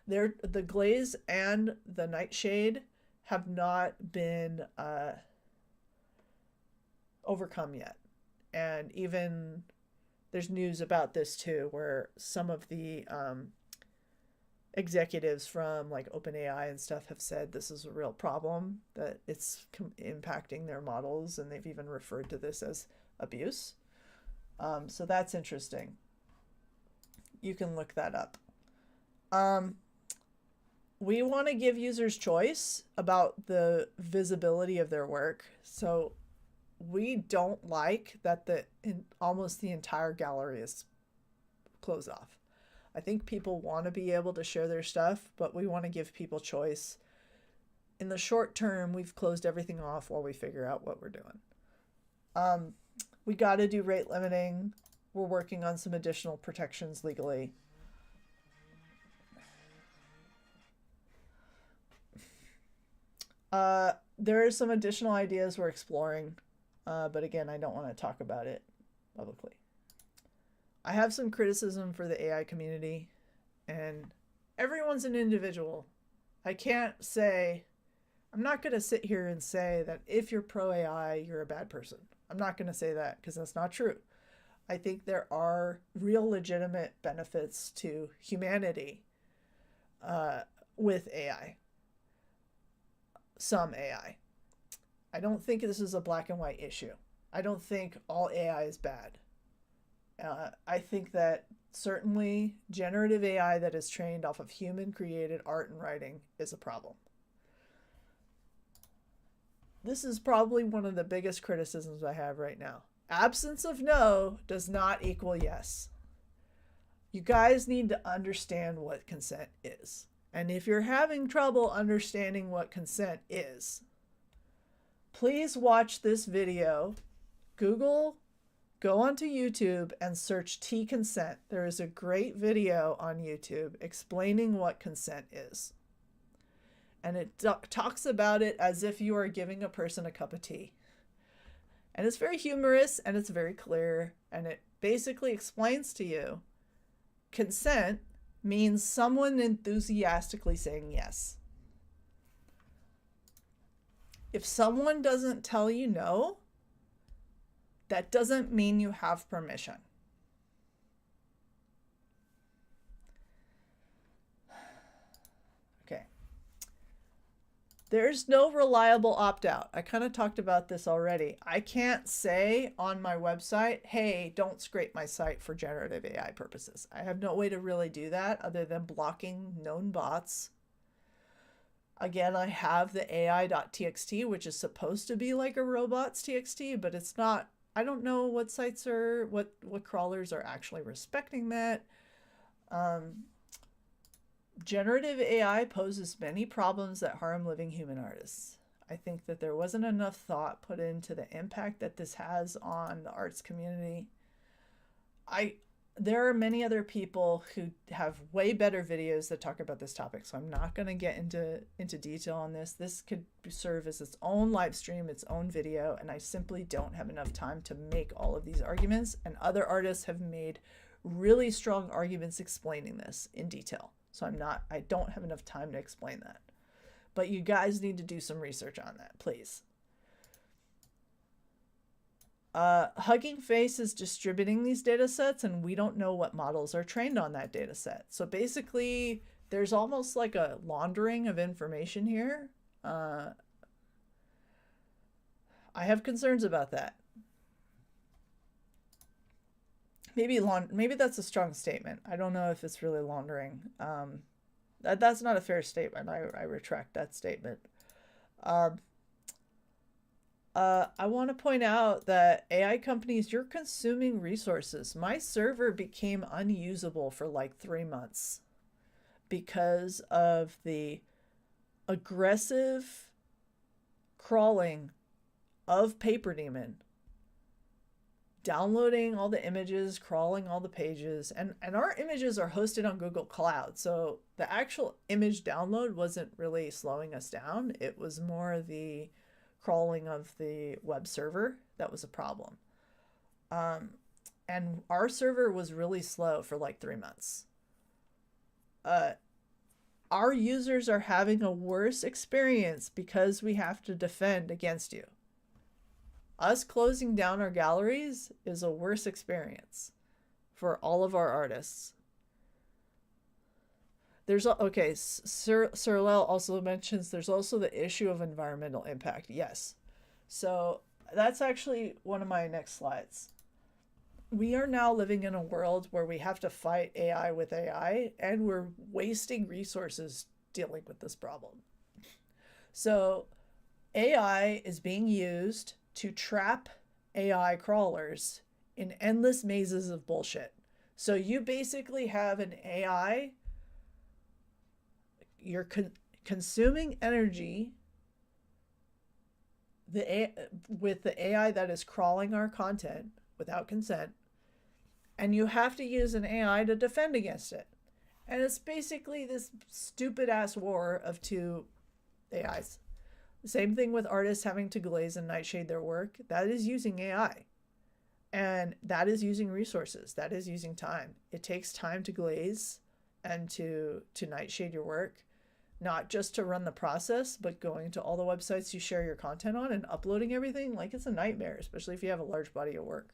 the Glaze and the Nightshade have not been overcome yet. And even there's news about this too, where some of the executives from like OpenAI and stuff have said this is a real problem, that it's impacting their models, and they've even referred to this as abuse. So that's interesting. You can look that up. We want to give users choice about the visibility of their work. So we don't like that almost the entire gallery is closed off. I think people want to be able to share their stuff, but we want to give people choice. In the short term, we've closed everything off while we figure out what we're doing. We got to do rate limiting. We're working on some additional protections legally. There are some additional ideas we're exploring, but again, I don't want to talk about it publicly. I have some criticism for the AI community, and everyone's an individual. I can't say, I'm not going to sit here and say that if you're pro AI, you're a bad person. I'm not going to say that because that's not true. I think there are real legitimate benefits to humanity with AI. Some AI. I don't think this is a black and white issue. I don't think all AI is bad. I think that certainly generative AI that is trained off of human-created art and writing is a problem. This is probably one of the biggest criticisms I have right now. Absence of no does not equal yes. You guys need to understand what consent is. And if you're having trouble understanding what consent is, please watch this video. Go onto YouTube and search T-consent. There is a great video on YouTube explaining what consent is. And it talks about it as if you are giving a person a cup of tea. And it's very humorous and it's very clear. And it basically explains to you consent means someone enthusiastically saying yes. If someone doesn't tell you no, that doesn't mean you have permission. Okay. There's no reliable opt-out. I kind of talked about this already. I can't say on my website, hey, don't scrape my site for generative AI purposes. I have no way to really do that other than blocking known bots. Again, I have the AI.txt, which is supposed to be like a robots.txt, but it's not. I don't know what sites are, what crawlers are actually respecting that. Generative AI poses many problems that harm living human artists. I think that there wasn't enough thought put into the impact that this has on the arts community. There are many other people who have way better videos that talk about this topic, so I'm not going to get into detail on this. This could serve as its own live stream, its own video, and I simply don't have enough time to make all of these arguments, and other artists have made really strong arguments explaining this in detail. So I don't have enough time to explain that. But you guys need to do some research on that, please. Hugging Face is distributing these data sets, and we don't know what models are trained on that data set. So basically, there's almost like a laundering of information here. I have concerns about that. Maybe that's a strong statement. I don't know if it's really laundering. That's not a fair statement. I retract that statement. I want to point out that AI companies, you're consuming resources. My server became unusable for like 3 months because of the aggressive crawling of PaperDemon, downloading all the images, crawling all the pages, and our images are hosted on Google Cloud. So the actual image download wasn't really slowing us down. It was more the crawling of the web server that was a problem. And our server was really slow for like 3 months. Our users are having a worse experience because we have to defend against you. Us closing down our galleries is a worse experience for all of our artists. Okay, Sirlel also mentions there's also the issue of environmental impact. Yes. So that's actually one of my next slides. We are now living in a world where we have to fight AI with AI, and we're wasting resources dealing with this problem. So AI is being used to trap AI crawlers in endless mazes of bullshit. So you basically have an AI, you're consuming energy with the AI that is crawling our content without consent, and you have to use an AI to defend against it. And it's basically this stupid ass war of two AIs. The same thing with artists having to glaze and nightshade their work. That is using AI. And that is using resources. That is using time. It takes time to glaze and to nightshade your work. Not just to run the process, but going to all the websites you share your content on and uploading everything. Like, it's a nightmare, especially if you have a large body of work.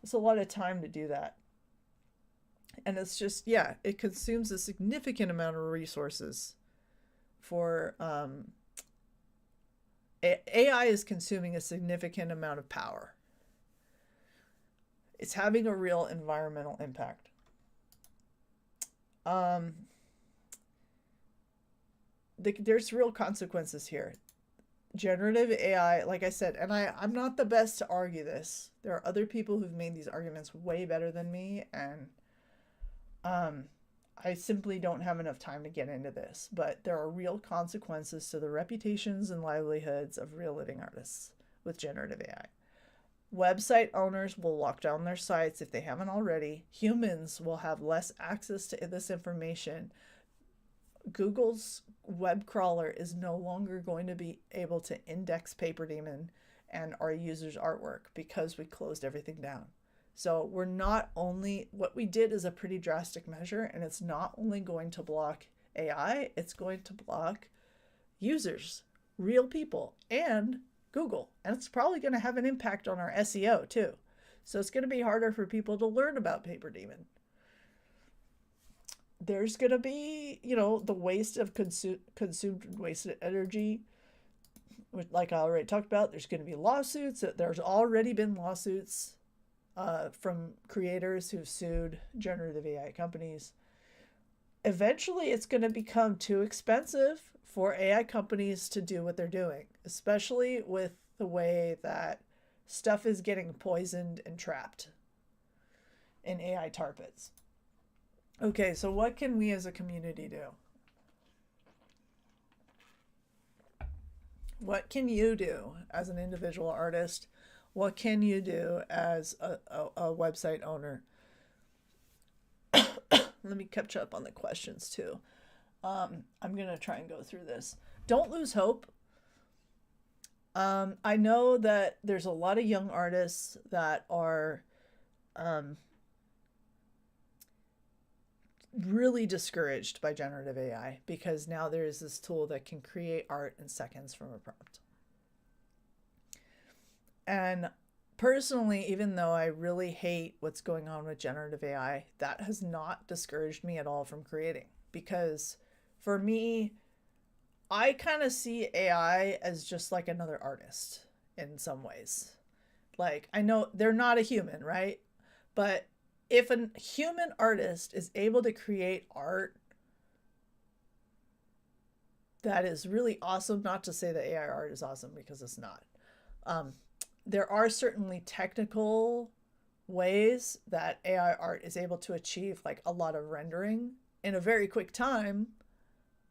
It's a lot of time to do that. And it's just, yeah, it consumes a significant amount of resources for... AI is consuming a significant amount of power. It's having a real environmental impact. There's real consequences here. Generative AI, like I said, and I'm not the best to argue this. There are other people who've made these arguments way better than me, and I simply don't have enough time to get into this, but there are real consequences to the reputations and livelihoods of real living artists with generative AI. Website owners will lock down their sites if they haven't already. Humans will have less access to this information. Google's web crawler is no longer going to be able to index PaperDemon and our users' artwork because we closed everything down. So what we did is a pretty drastic measure, and it's not only going to block AI, it's going to block users, real people, and Google. And it's probably going to have an impact on our SEO too. So it's going to be harder for people to learn about PaperDemon. There's going to be, the waste of consumed and wasted energy. Like I already talked about, there's going to be lawsuits. There's already been lawsuits from creators who've sued generative AI companies. eventually it's going to become too expensive for AI companies to do what they're doing, especially with the way that stuff is getting poisoned and trapped in AI tar pits. Okay, so what can we as a community do? What can you do as an individual artist? What can you do as a website owner? Let me catch up on the questions too. I'm going to try and go through this. Don't lose hope. I know that there's a lot of young artists that are really discouraged by generative AI because now there is this tool that can create art in seconds from a prompt. And personally, even though I really hate what's going on with generative AI, that has not discouraged me at all from creating, because for me, I kind of see AI as just like another artist in some ways. Like, I know they're not a human, right? But if a human artist is able to create art that is really awesome, not to say that AI art is awesome, because it's not. There are certainly technical ways that AI art is able to achieve like a lot of rendering in a very quick time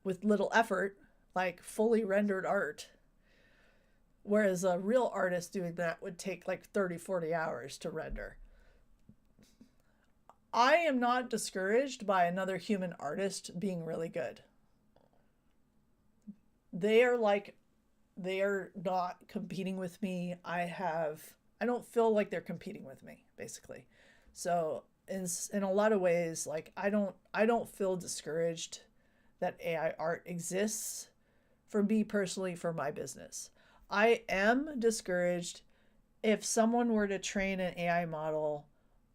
with little effort, like fully rendered art. Whereas a real artist doing that would take like 30, 40 hours to render. I am not discouraged by another human artist being really good. They are not competing with me. I don't feel like they're competing with me, basically. So in a lot of ways, like I don't feel discouraged that AI art exists for me personally, for my business. I am discouraged if someone were to train an AI model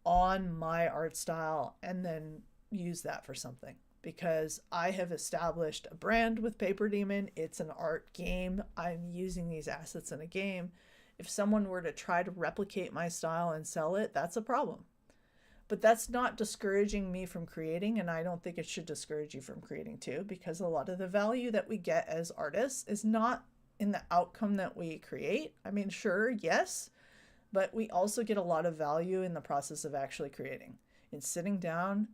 on my art style and then use that for something, because I have established a brand with PaperDemon. It's an art game. I'm using these assets in a game. If someone were to try to replicate my style and sell it, that's a problem. But that's not discouraging me from creating, and I don't think it should discourage you from creating too, because a lot of the value that we get as artists is not in the outcome that we create. I mean, sure, yes, but we also get a lot of value in the process of actually creating. In sitting down,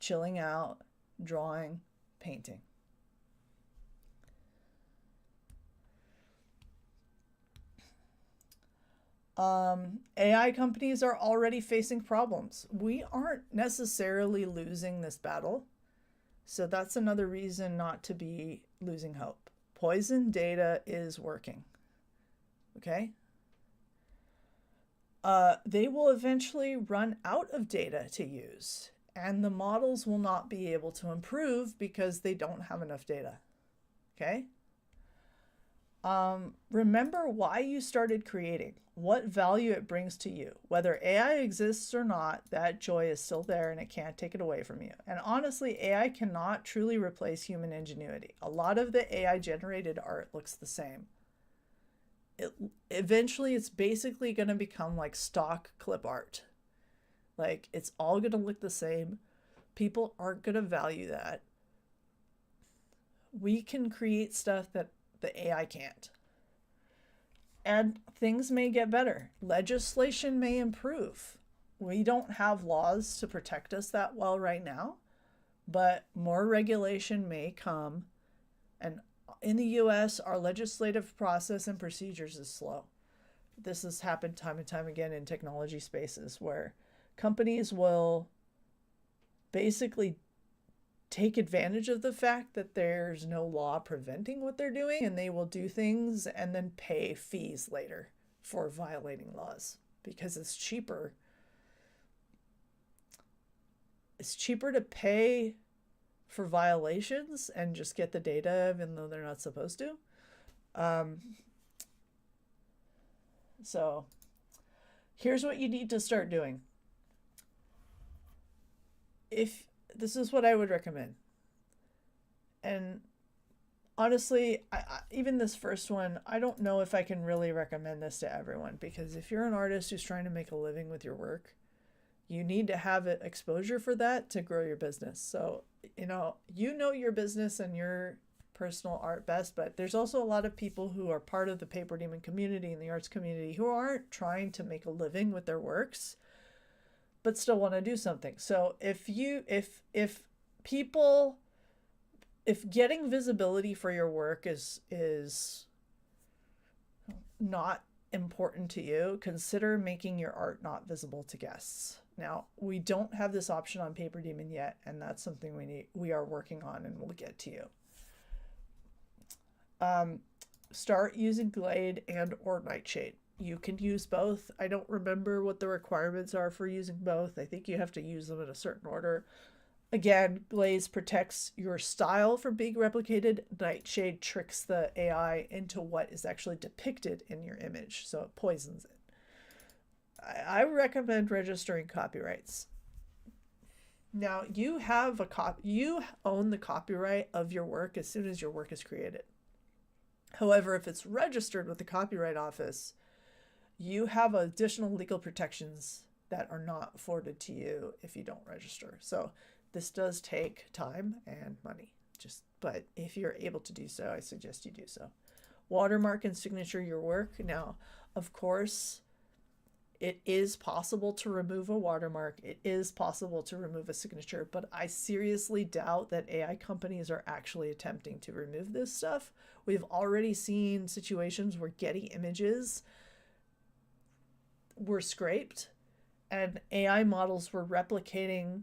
chilling out, drawing, painting. AI companies are already facing problems. We aren't necessarily losing this battle. So that's another reason not to be losing hope. Poison data is working. Okay? They will eventually run out of data to use, and the models will not be able to improve because they don't have enough data. Okay? Remember why you started creating, what value it brings to you. Whether AI exists or not, that joy is still there and it can't take it away from you. And honestly, AI cannot truly replace human ingenuity. A lot of the AI generated art looks the same. Eventually, it's basically going to become like stock clip art. Like, it's all going to look the same. People aren't going to value that. We can create stuff that the AI can't. And things may get better. Legislation may improve. We don't have laws to protect us that well right now, but more regulation may come. And in the US, our legislative process and procedures is slow. This has happened time and time again in technology spaces where companies will basically take advantage of the fact that there's no law preventing what they're doing, and they will do things and then pay fees later for violating laws because it's cheaper. It's cheaper to pay for violations and just get the data even though they're not supposed to. So here's what you need to start doing. This is what I would recommend. And honestly, even this first one, I don't know if I can really recommend this to everyone, because if you're an artist who's trying to make a living with your work, you need to have exposure for that to grow your business. So you know your business and your personal art best, but there's also a lot of people who are part of the PaperDemon community and the arts community who aren't trying to make a living with their works, but still want to do something. So if getting visibility for your work is not important to you, consider making your art not visible to guests. Now, we don't have this option on PaperDemon yet, and that's something we are working on, and we'll get to you. Start using Glaze and or Nightshade. You can use both. I don't remember what the requirements are for using both. I think you have to use them in a certain order. Again, Glaze protects your style from being replicated. Nightshade tricks the AI into what is actually depicted in your image, so it poisons it. I recommend registering copyrights. Now, you own the copyright of your work as soon as your work is created. However, if it's registered with the Copyright Office, you have additional legal protections that are not afforded to you if you don't register. So this does take time and money. But if you're able to do so, I suggest you do so. Watermark and signature your work. Now, of course, it is possible to remove a watermark. It is possible to remove a signature, but I seriously doubt that AI companies are actually attempting to remove this stuff. We've already seen situations where Getty images were scraped and AI models were replicating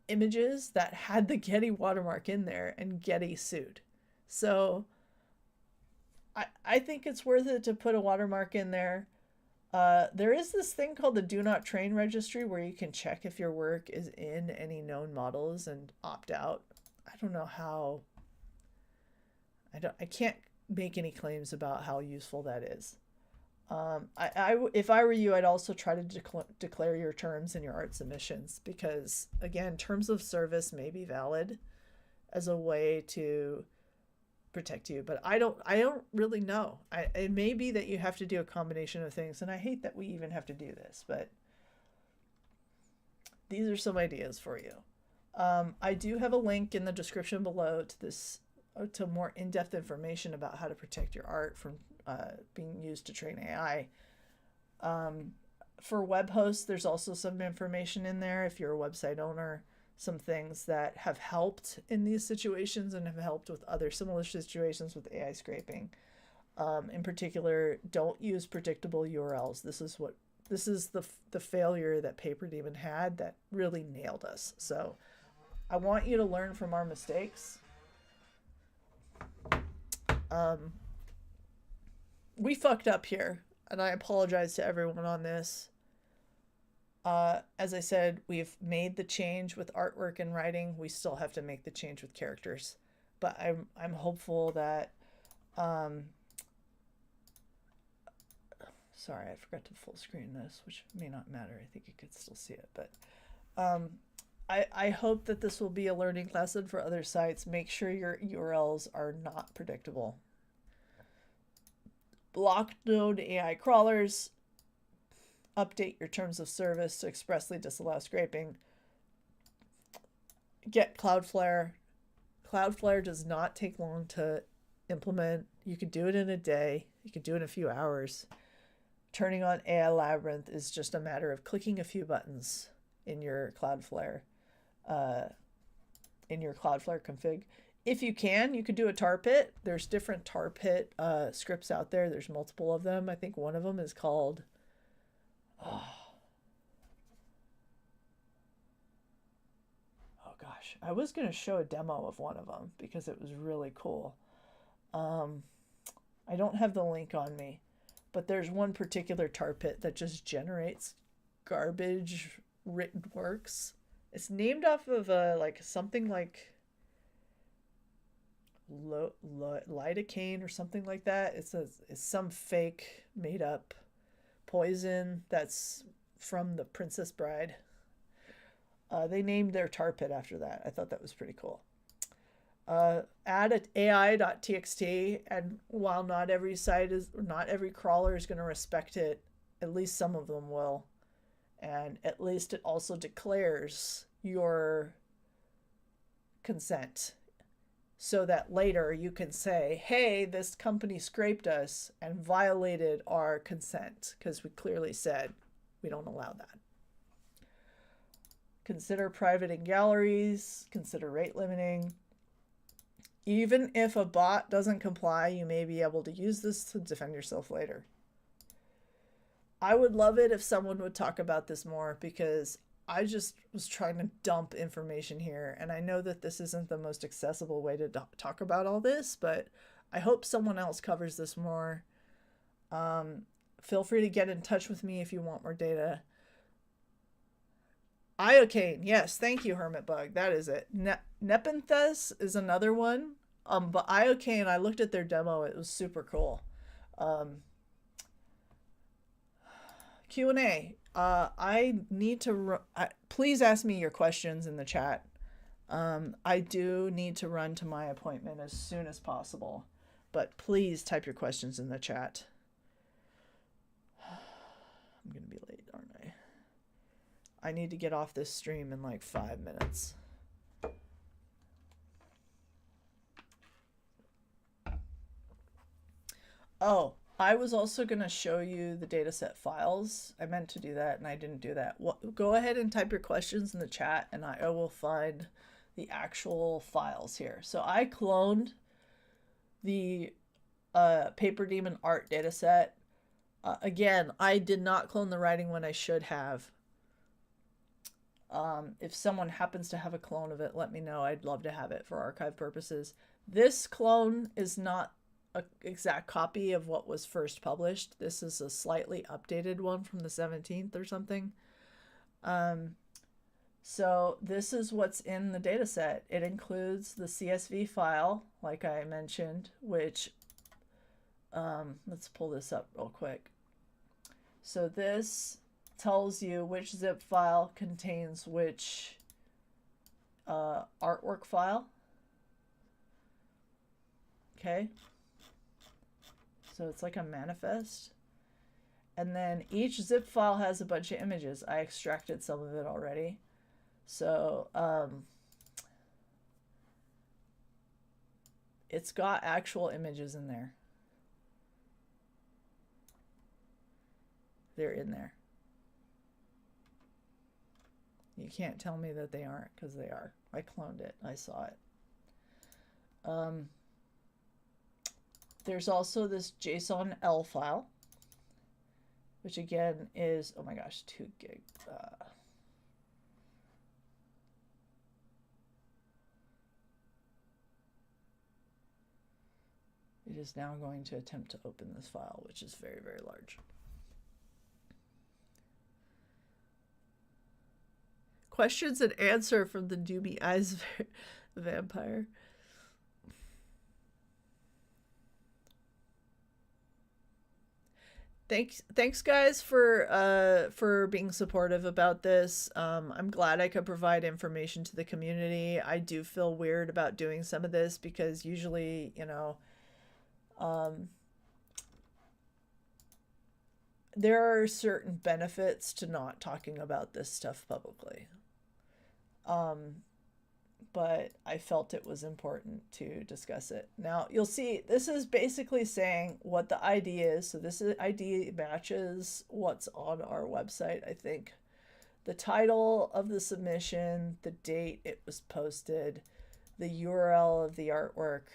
images that had the Getty watermark in there, and Getty sued. So I think it's worth it to put a watermark in there. There is this thing called the Do Not Train registry where you can check if your work is in any known models and opt out. I don't know how. I can't make any claims about how useful that is. If I were you, I'd also try to declare your terms in your art submissions, because again, terms of service may be valid as a way to protect you, but I don't really know. It may be that you have to do a combination of things, and I hate that we even have to do this, but these are some ideas for you. I do have a link in the description below to more in-depth information about how to protect your art from being used to train AI. For web hosts, there's also some information in there if you're a website owner, some things that have helped in these situations and have helped with other similar situations with AI scraping. In particular, don't use predictable URLs. This is the failure that PaperDemon had that really nailed us. So I want you to learn from our mistakes. We fucked up here, and I apologize to everyone on this. As I said, we've made the change with artwork and writing. We still have to make the change with characters, but I'm hopeful that. Sorry, I forgot to full screen this, which may not matter. I think you could still see it, but I hope that this will be a learning lesson for other sites. Make sure your URLs are not predictable. Block known AI crawlers. Update your terms of service to expressly disallow scraping. Get Cloudflare. Cloudflare does not take long to implement. You could do it in a day. You could do it in a few hours. Turning on AI Labyrinth is just a matter of clicking a few buttons in your Cloudflare config. If you can, you could do a tar pit. There's different tar pit scripts out there. There's multiple of them. I think one of them is called... Oh gosh. I was going to show a demo of one of them because it was really cool. I don't have the link on me, but there's one particular tar pit that just generates garbage written works. It's named off of something like lidocaine or something like that. It's some fake made up poison that's from The Princess Bride. They named their tar pit after that. I thought that was pretty cool. Add an AI.txt, and while not every crawler is going to respect it, at least some of them will. And at least it also declares your consent, so that later you can say, hey, this company scraped us and violated our consent because we clearly said we don't allow that. Consider private in galleries, consider rate limiting. Even if a bot doesn't comply, you may be able to use this to defend yourself later. I would love it if someone would talk about this more, because I just was trying to dump information here, and I know that this isn't the most accessible way to talk about all this, but I hope someone else covers this more. Feel free to get in touch with me if you want more data. Iocane, yes, thank you, Hermit Bug. That is it. Nepenthes is another one. But Iocane, I looked at their demo. It was super cool. Q&A. I need to... please ask me your questions in the chat. I do need to run to my appointment as soon as possible. But please type your questions in the chat. I'm going to be late, aren't I? I need to get off this stream in like 5 minutes. Oh, I was also going to show you the dataset files. I meant to do that and I didn't do that. Well, go ahead and type your questions in the chat and I will find the actual files here. So I cloned the PaperDemon Art dataset. Again, I did not clone the writing when I should have. If someone happens to have a clone of it, let me know. I'd love to have it for archive purposes. This clone is not an exact copy of what was first published. This is a slightly updated one from the 17th or something. So this is what's in the data set. It includes the CSV file, like I mentioned, which, let's pull this up real quick. So this tells you which zip file contains which artwork file. Okay. So it's like a manifest. And then each zip file has a bunch of images. I extracted some of it already. So it's got actual images in there. They're in there. You can't tell me that they aren't, because they are. I cloned it. I saw it. There's also this JSON-L file, which again is, oh my gosh, 2 gig. It is now going to attempt to open this file, which is very, very large. Questions and answer from the Doobie Eyes Vampire. Thanks guys for being supportive about this. I'm glad I could provide information to the community. I do feel weird about doing some of this because usually, you know, there are certain benefits to not talking about this stuff publicly. But I felt it was important to discuss it. Now, you'll see this is basically saying what the ID is. So this ID matches what's on our website, I think. The title of the submission, the date it was posted, the URL of the artwork.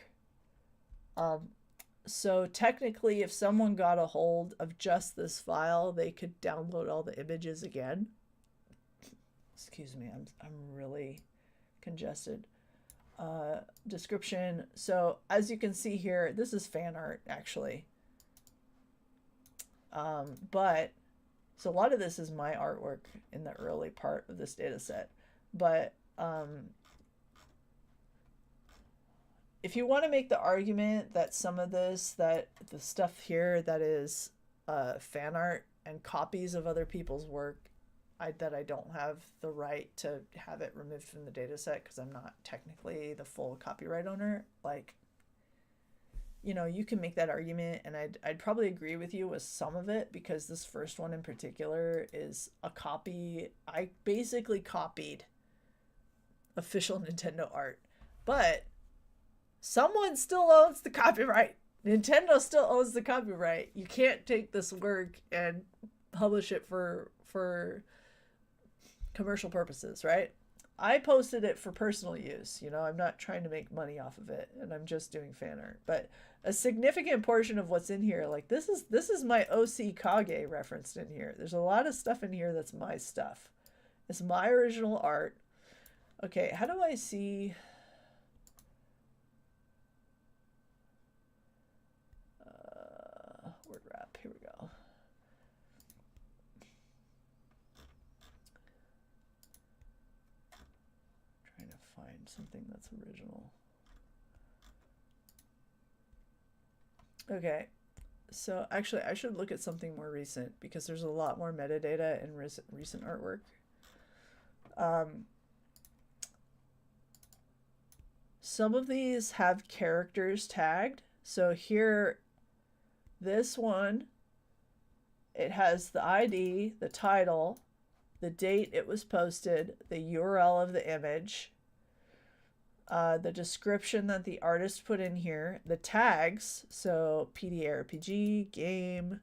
So technically, if someone got a hold of just this file, they could download all the images again. Excuse me, I'm really congested. Description. So as you can see here, this is fan art actually. But so a lot of this is my artwork in the early part of this data set. But if you want to make the argument that some of this, that the stuff here that is fan art and copies of other people's work, that I don't have the right to have it removed from the data set because I'm not technically the full copyright owner, like, you know, you can make that argument, and I'd probably agree with you with some of it, because this first one in particular is a copy. I basically copied official Nintendo art. But someone still owns the copyright. Nintendo still owns the copyright. You can't take this work and publish it for commercial purposes, right? I posted it for personal use. You know, I'm not trying to make money off of it, and I'm just doing fan art. But a significant portion of what's in here, like this is my OC Kage referenced in here. There's a lot of stuff in here that's my stuff. It's my original art. Okay, how do I see? Word wrap. Here we go. Trying to find something that's original. Okay, so actually I should look at something more recent because there's a lot more metadata in recent artwork. Some of these have characters tagged. So here, this one, it has the ID, the title, the date it was posted, the URL of the image, the description that the artist put in here, the tags, so PDRPG, game,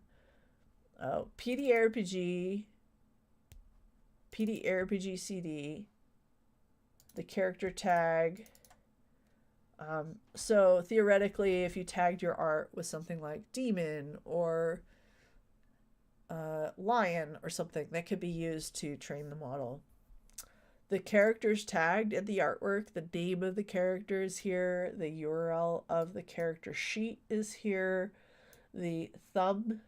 PDRPG, PDRPG CD, the character tag. So theoretically, if you tagged your art with something like demon or lion or something, that could be used to train the model. The characters tagged in the artwork, the name of the character is here, the URL of the character sheet is here, the thumb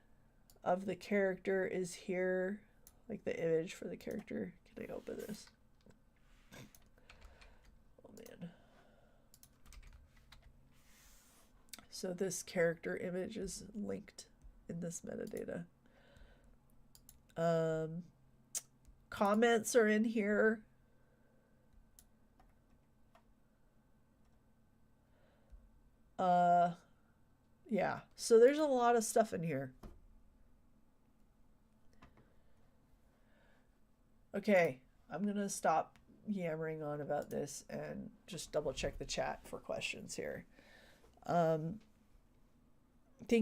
of the character is here, like the image for the character. Can I open this? Oh man. So this character image is linked in this metadata. Comments are in here. Yeah, so there's a lot of stuff in here. Okay, I'm gonna stop yammering on about this and just double check the chat for questions here. Thank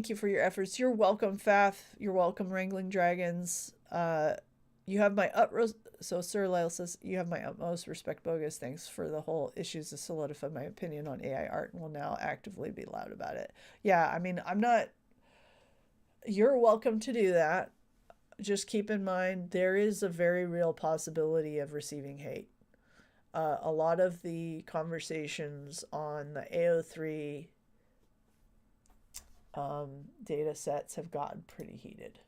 you for your efforts. You're welcome, Fath. You're welcome, Wrangling Dragons. You have my utmost. So Sir Lyle says, you have my utmost respect, Bogus. Thanks for the whole issues to solidify my opinion on AI art and will now actively be loud about it. Yeah, I mean, I'm not. You're welcome to do that. Just keep in mind, there is a very real possibility of receiving hate. A lot of the conversations on the AO3 data sets have gotten pretty heated.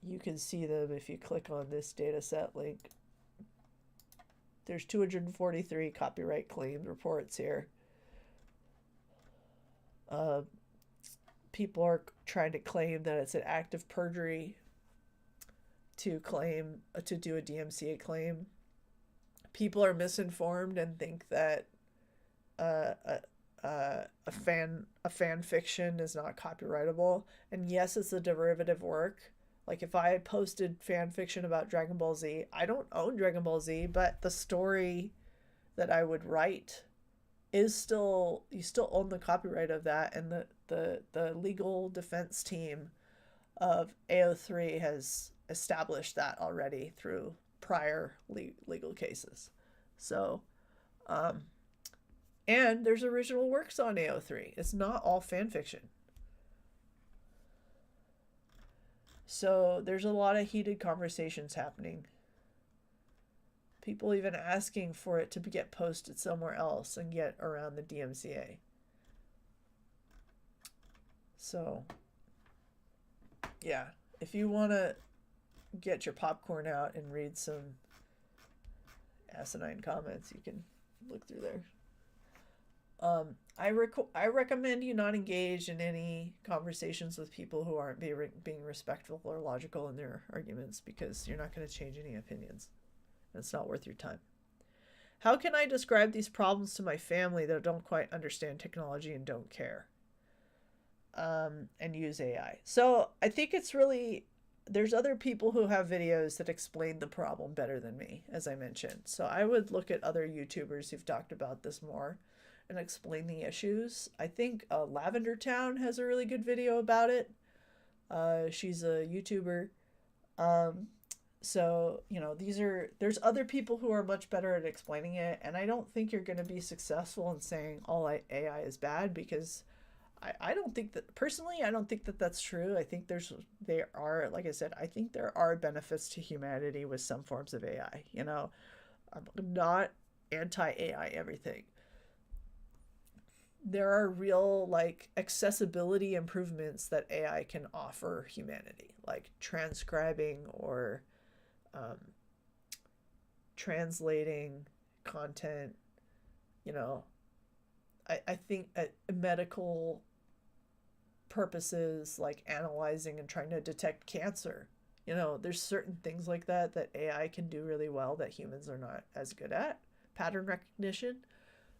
You can see them if you click on this dataset link. There's 243 copyright claim reports here. People are trying to claim that it's an act of perjury to claim to do a DMCA claim. People are misinformed and think that a fan fiction is not copyrightable. And yes, it's a derivative work. Like if I posted fan fiction about Dragon Ball Z, I don't own Dragon Ball Z, but the story that I would write is still, you still own the copyright of that, and the legal defense team of AO3 has established that already through prior legal cases. So and there's original works on AO3. It's not all fan fiction. So there's a lot of heated conversations happening. People even asking for it to get posted somewhere else and get around the DMCA. So, yeah, if you want to get your popcorn out and read some asinine comments, you can look through there. I recommend you not engage in any conversations with people who aren't being respectful or logical in their arguments, because you're not going to change any opinions. It's not worth your time. How can I describe these problems to my family that don't quite understand technology and don't care? And use AI. So I think it's really, there's other people who have videos that explain the problem better than me, as I mentioned. So I would look at other YouTubers who've talked about this more and explain the issues. I think Lavender Town has a really good video about it. She's a YouTuber. So, you know, there's other people who are much better at explaining it, and I don't think you're going to be successful in saying all AI is bad, because I don't think that, personally, I don't think that that's true. I think there are, like I said, I think there are benefits to humanity with some forms of AI. You know, I'm not anti-AI everything. There are real, like, accessibility improvements that AI can offer humanity, like transcribing or um, translating content. You know, I think at medical purposes, like analyzing and trying to detect cancer, you know, there's certain things like that that AI can do really well that humans are not as good at. Pattern recognition.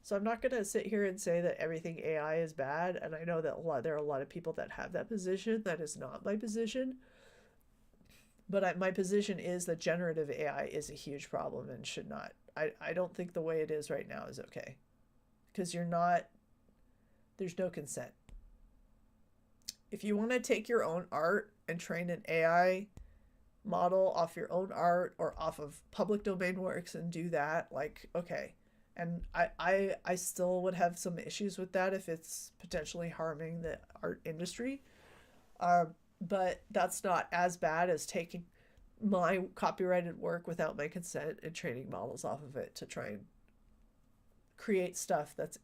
So I'm not going to sit here and say that everything AI is bad, and I know that there are a lot of people that have that position. That is not my position. But my position is that generative AI is a huge problem and should not. I don't think the way it is right now is okay. Because there's no consent. If you want to take your own art and train an AI model off your own art or off of public domain works and do that, like, okay. And I still would have some issues with that if it's potentially harming the art industry. But that's not as bad as taking my copyrighted work without my consent and training models off of it to try and create stuff that's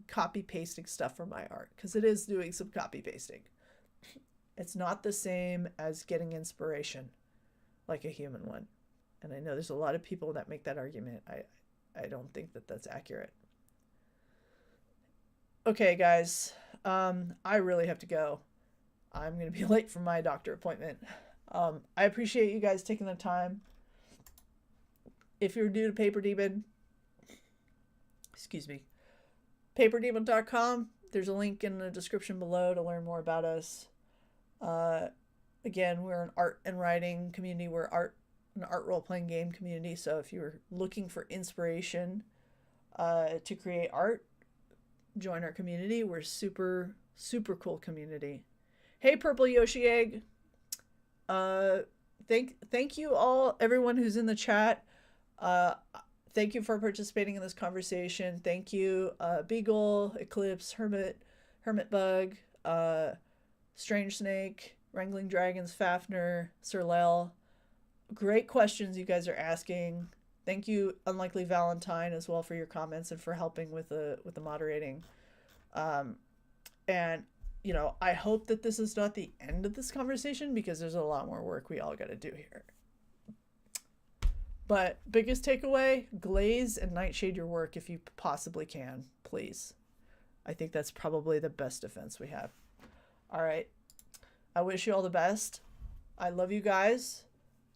copy pasting stuff from my art, because it is doing some copy pasting. It's not the same as getting inspiration like a human one. And I know there's a lot of people that make that argument. I don't think that that's accurate. Okay, guys, I really have to go. I'm going to be late for my doctor appointment. I appreciate you guys taking the time. If you're new to PaperDemon, excuse me, PaperDemon.com, there's a link in the description below to learn more about us. Again, we're an art and writing community. We're an art role-playing game community. So if you're looking for inspiration to create art, join our community. We're super, super cool community. Hey, Purple Yoshi Egg. Thank you all, everyone who's in the chat. Thank you for participating in this conversation. Thank you, Beagle, Eclipse, Hermit Bug, Strange Snake, Wrangling Dragons, Fafner, Sir Lel. Great questions you guys are asking. Thank you, Unlikely Valentine, as well, for your comments and for helping with the moderating. And you know, I hope that this is not the end of this conversation, because there's a lot more work we all got to do here. But biggest takeaway, glaze and nightshade your work if you possibly can, please. I think that's probably the best defense we have. All right. I wish you all the best. I love you guys.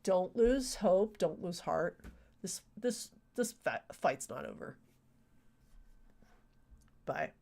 Don't lose hope. Don't lose heart. This fight's not over. Bye.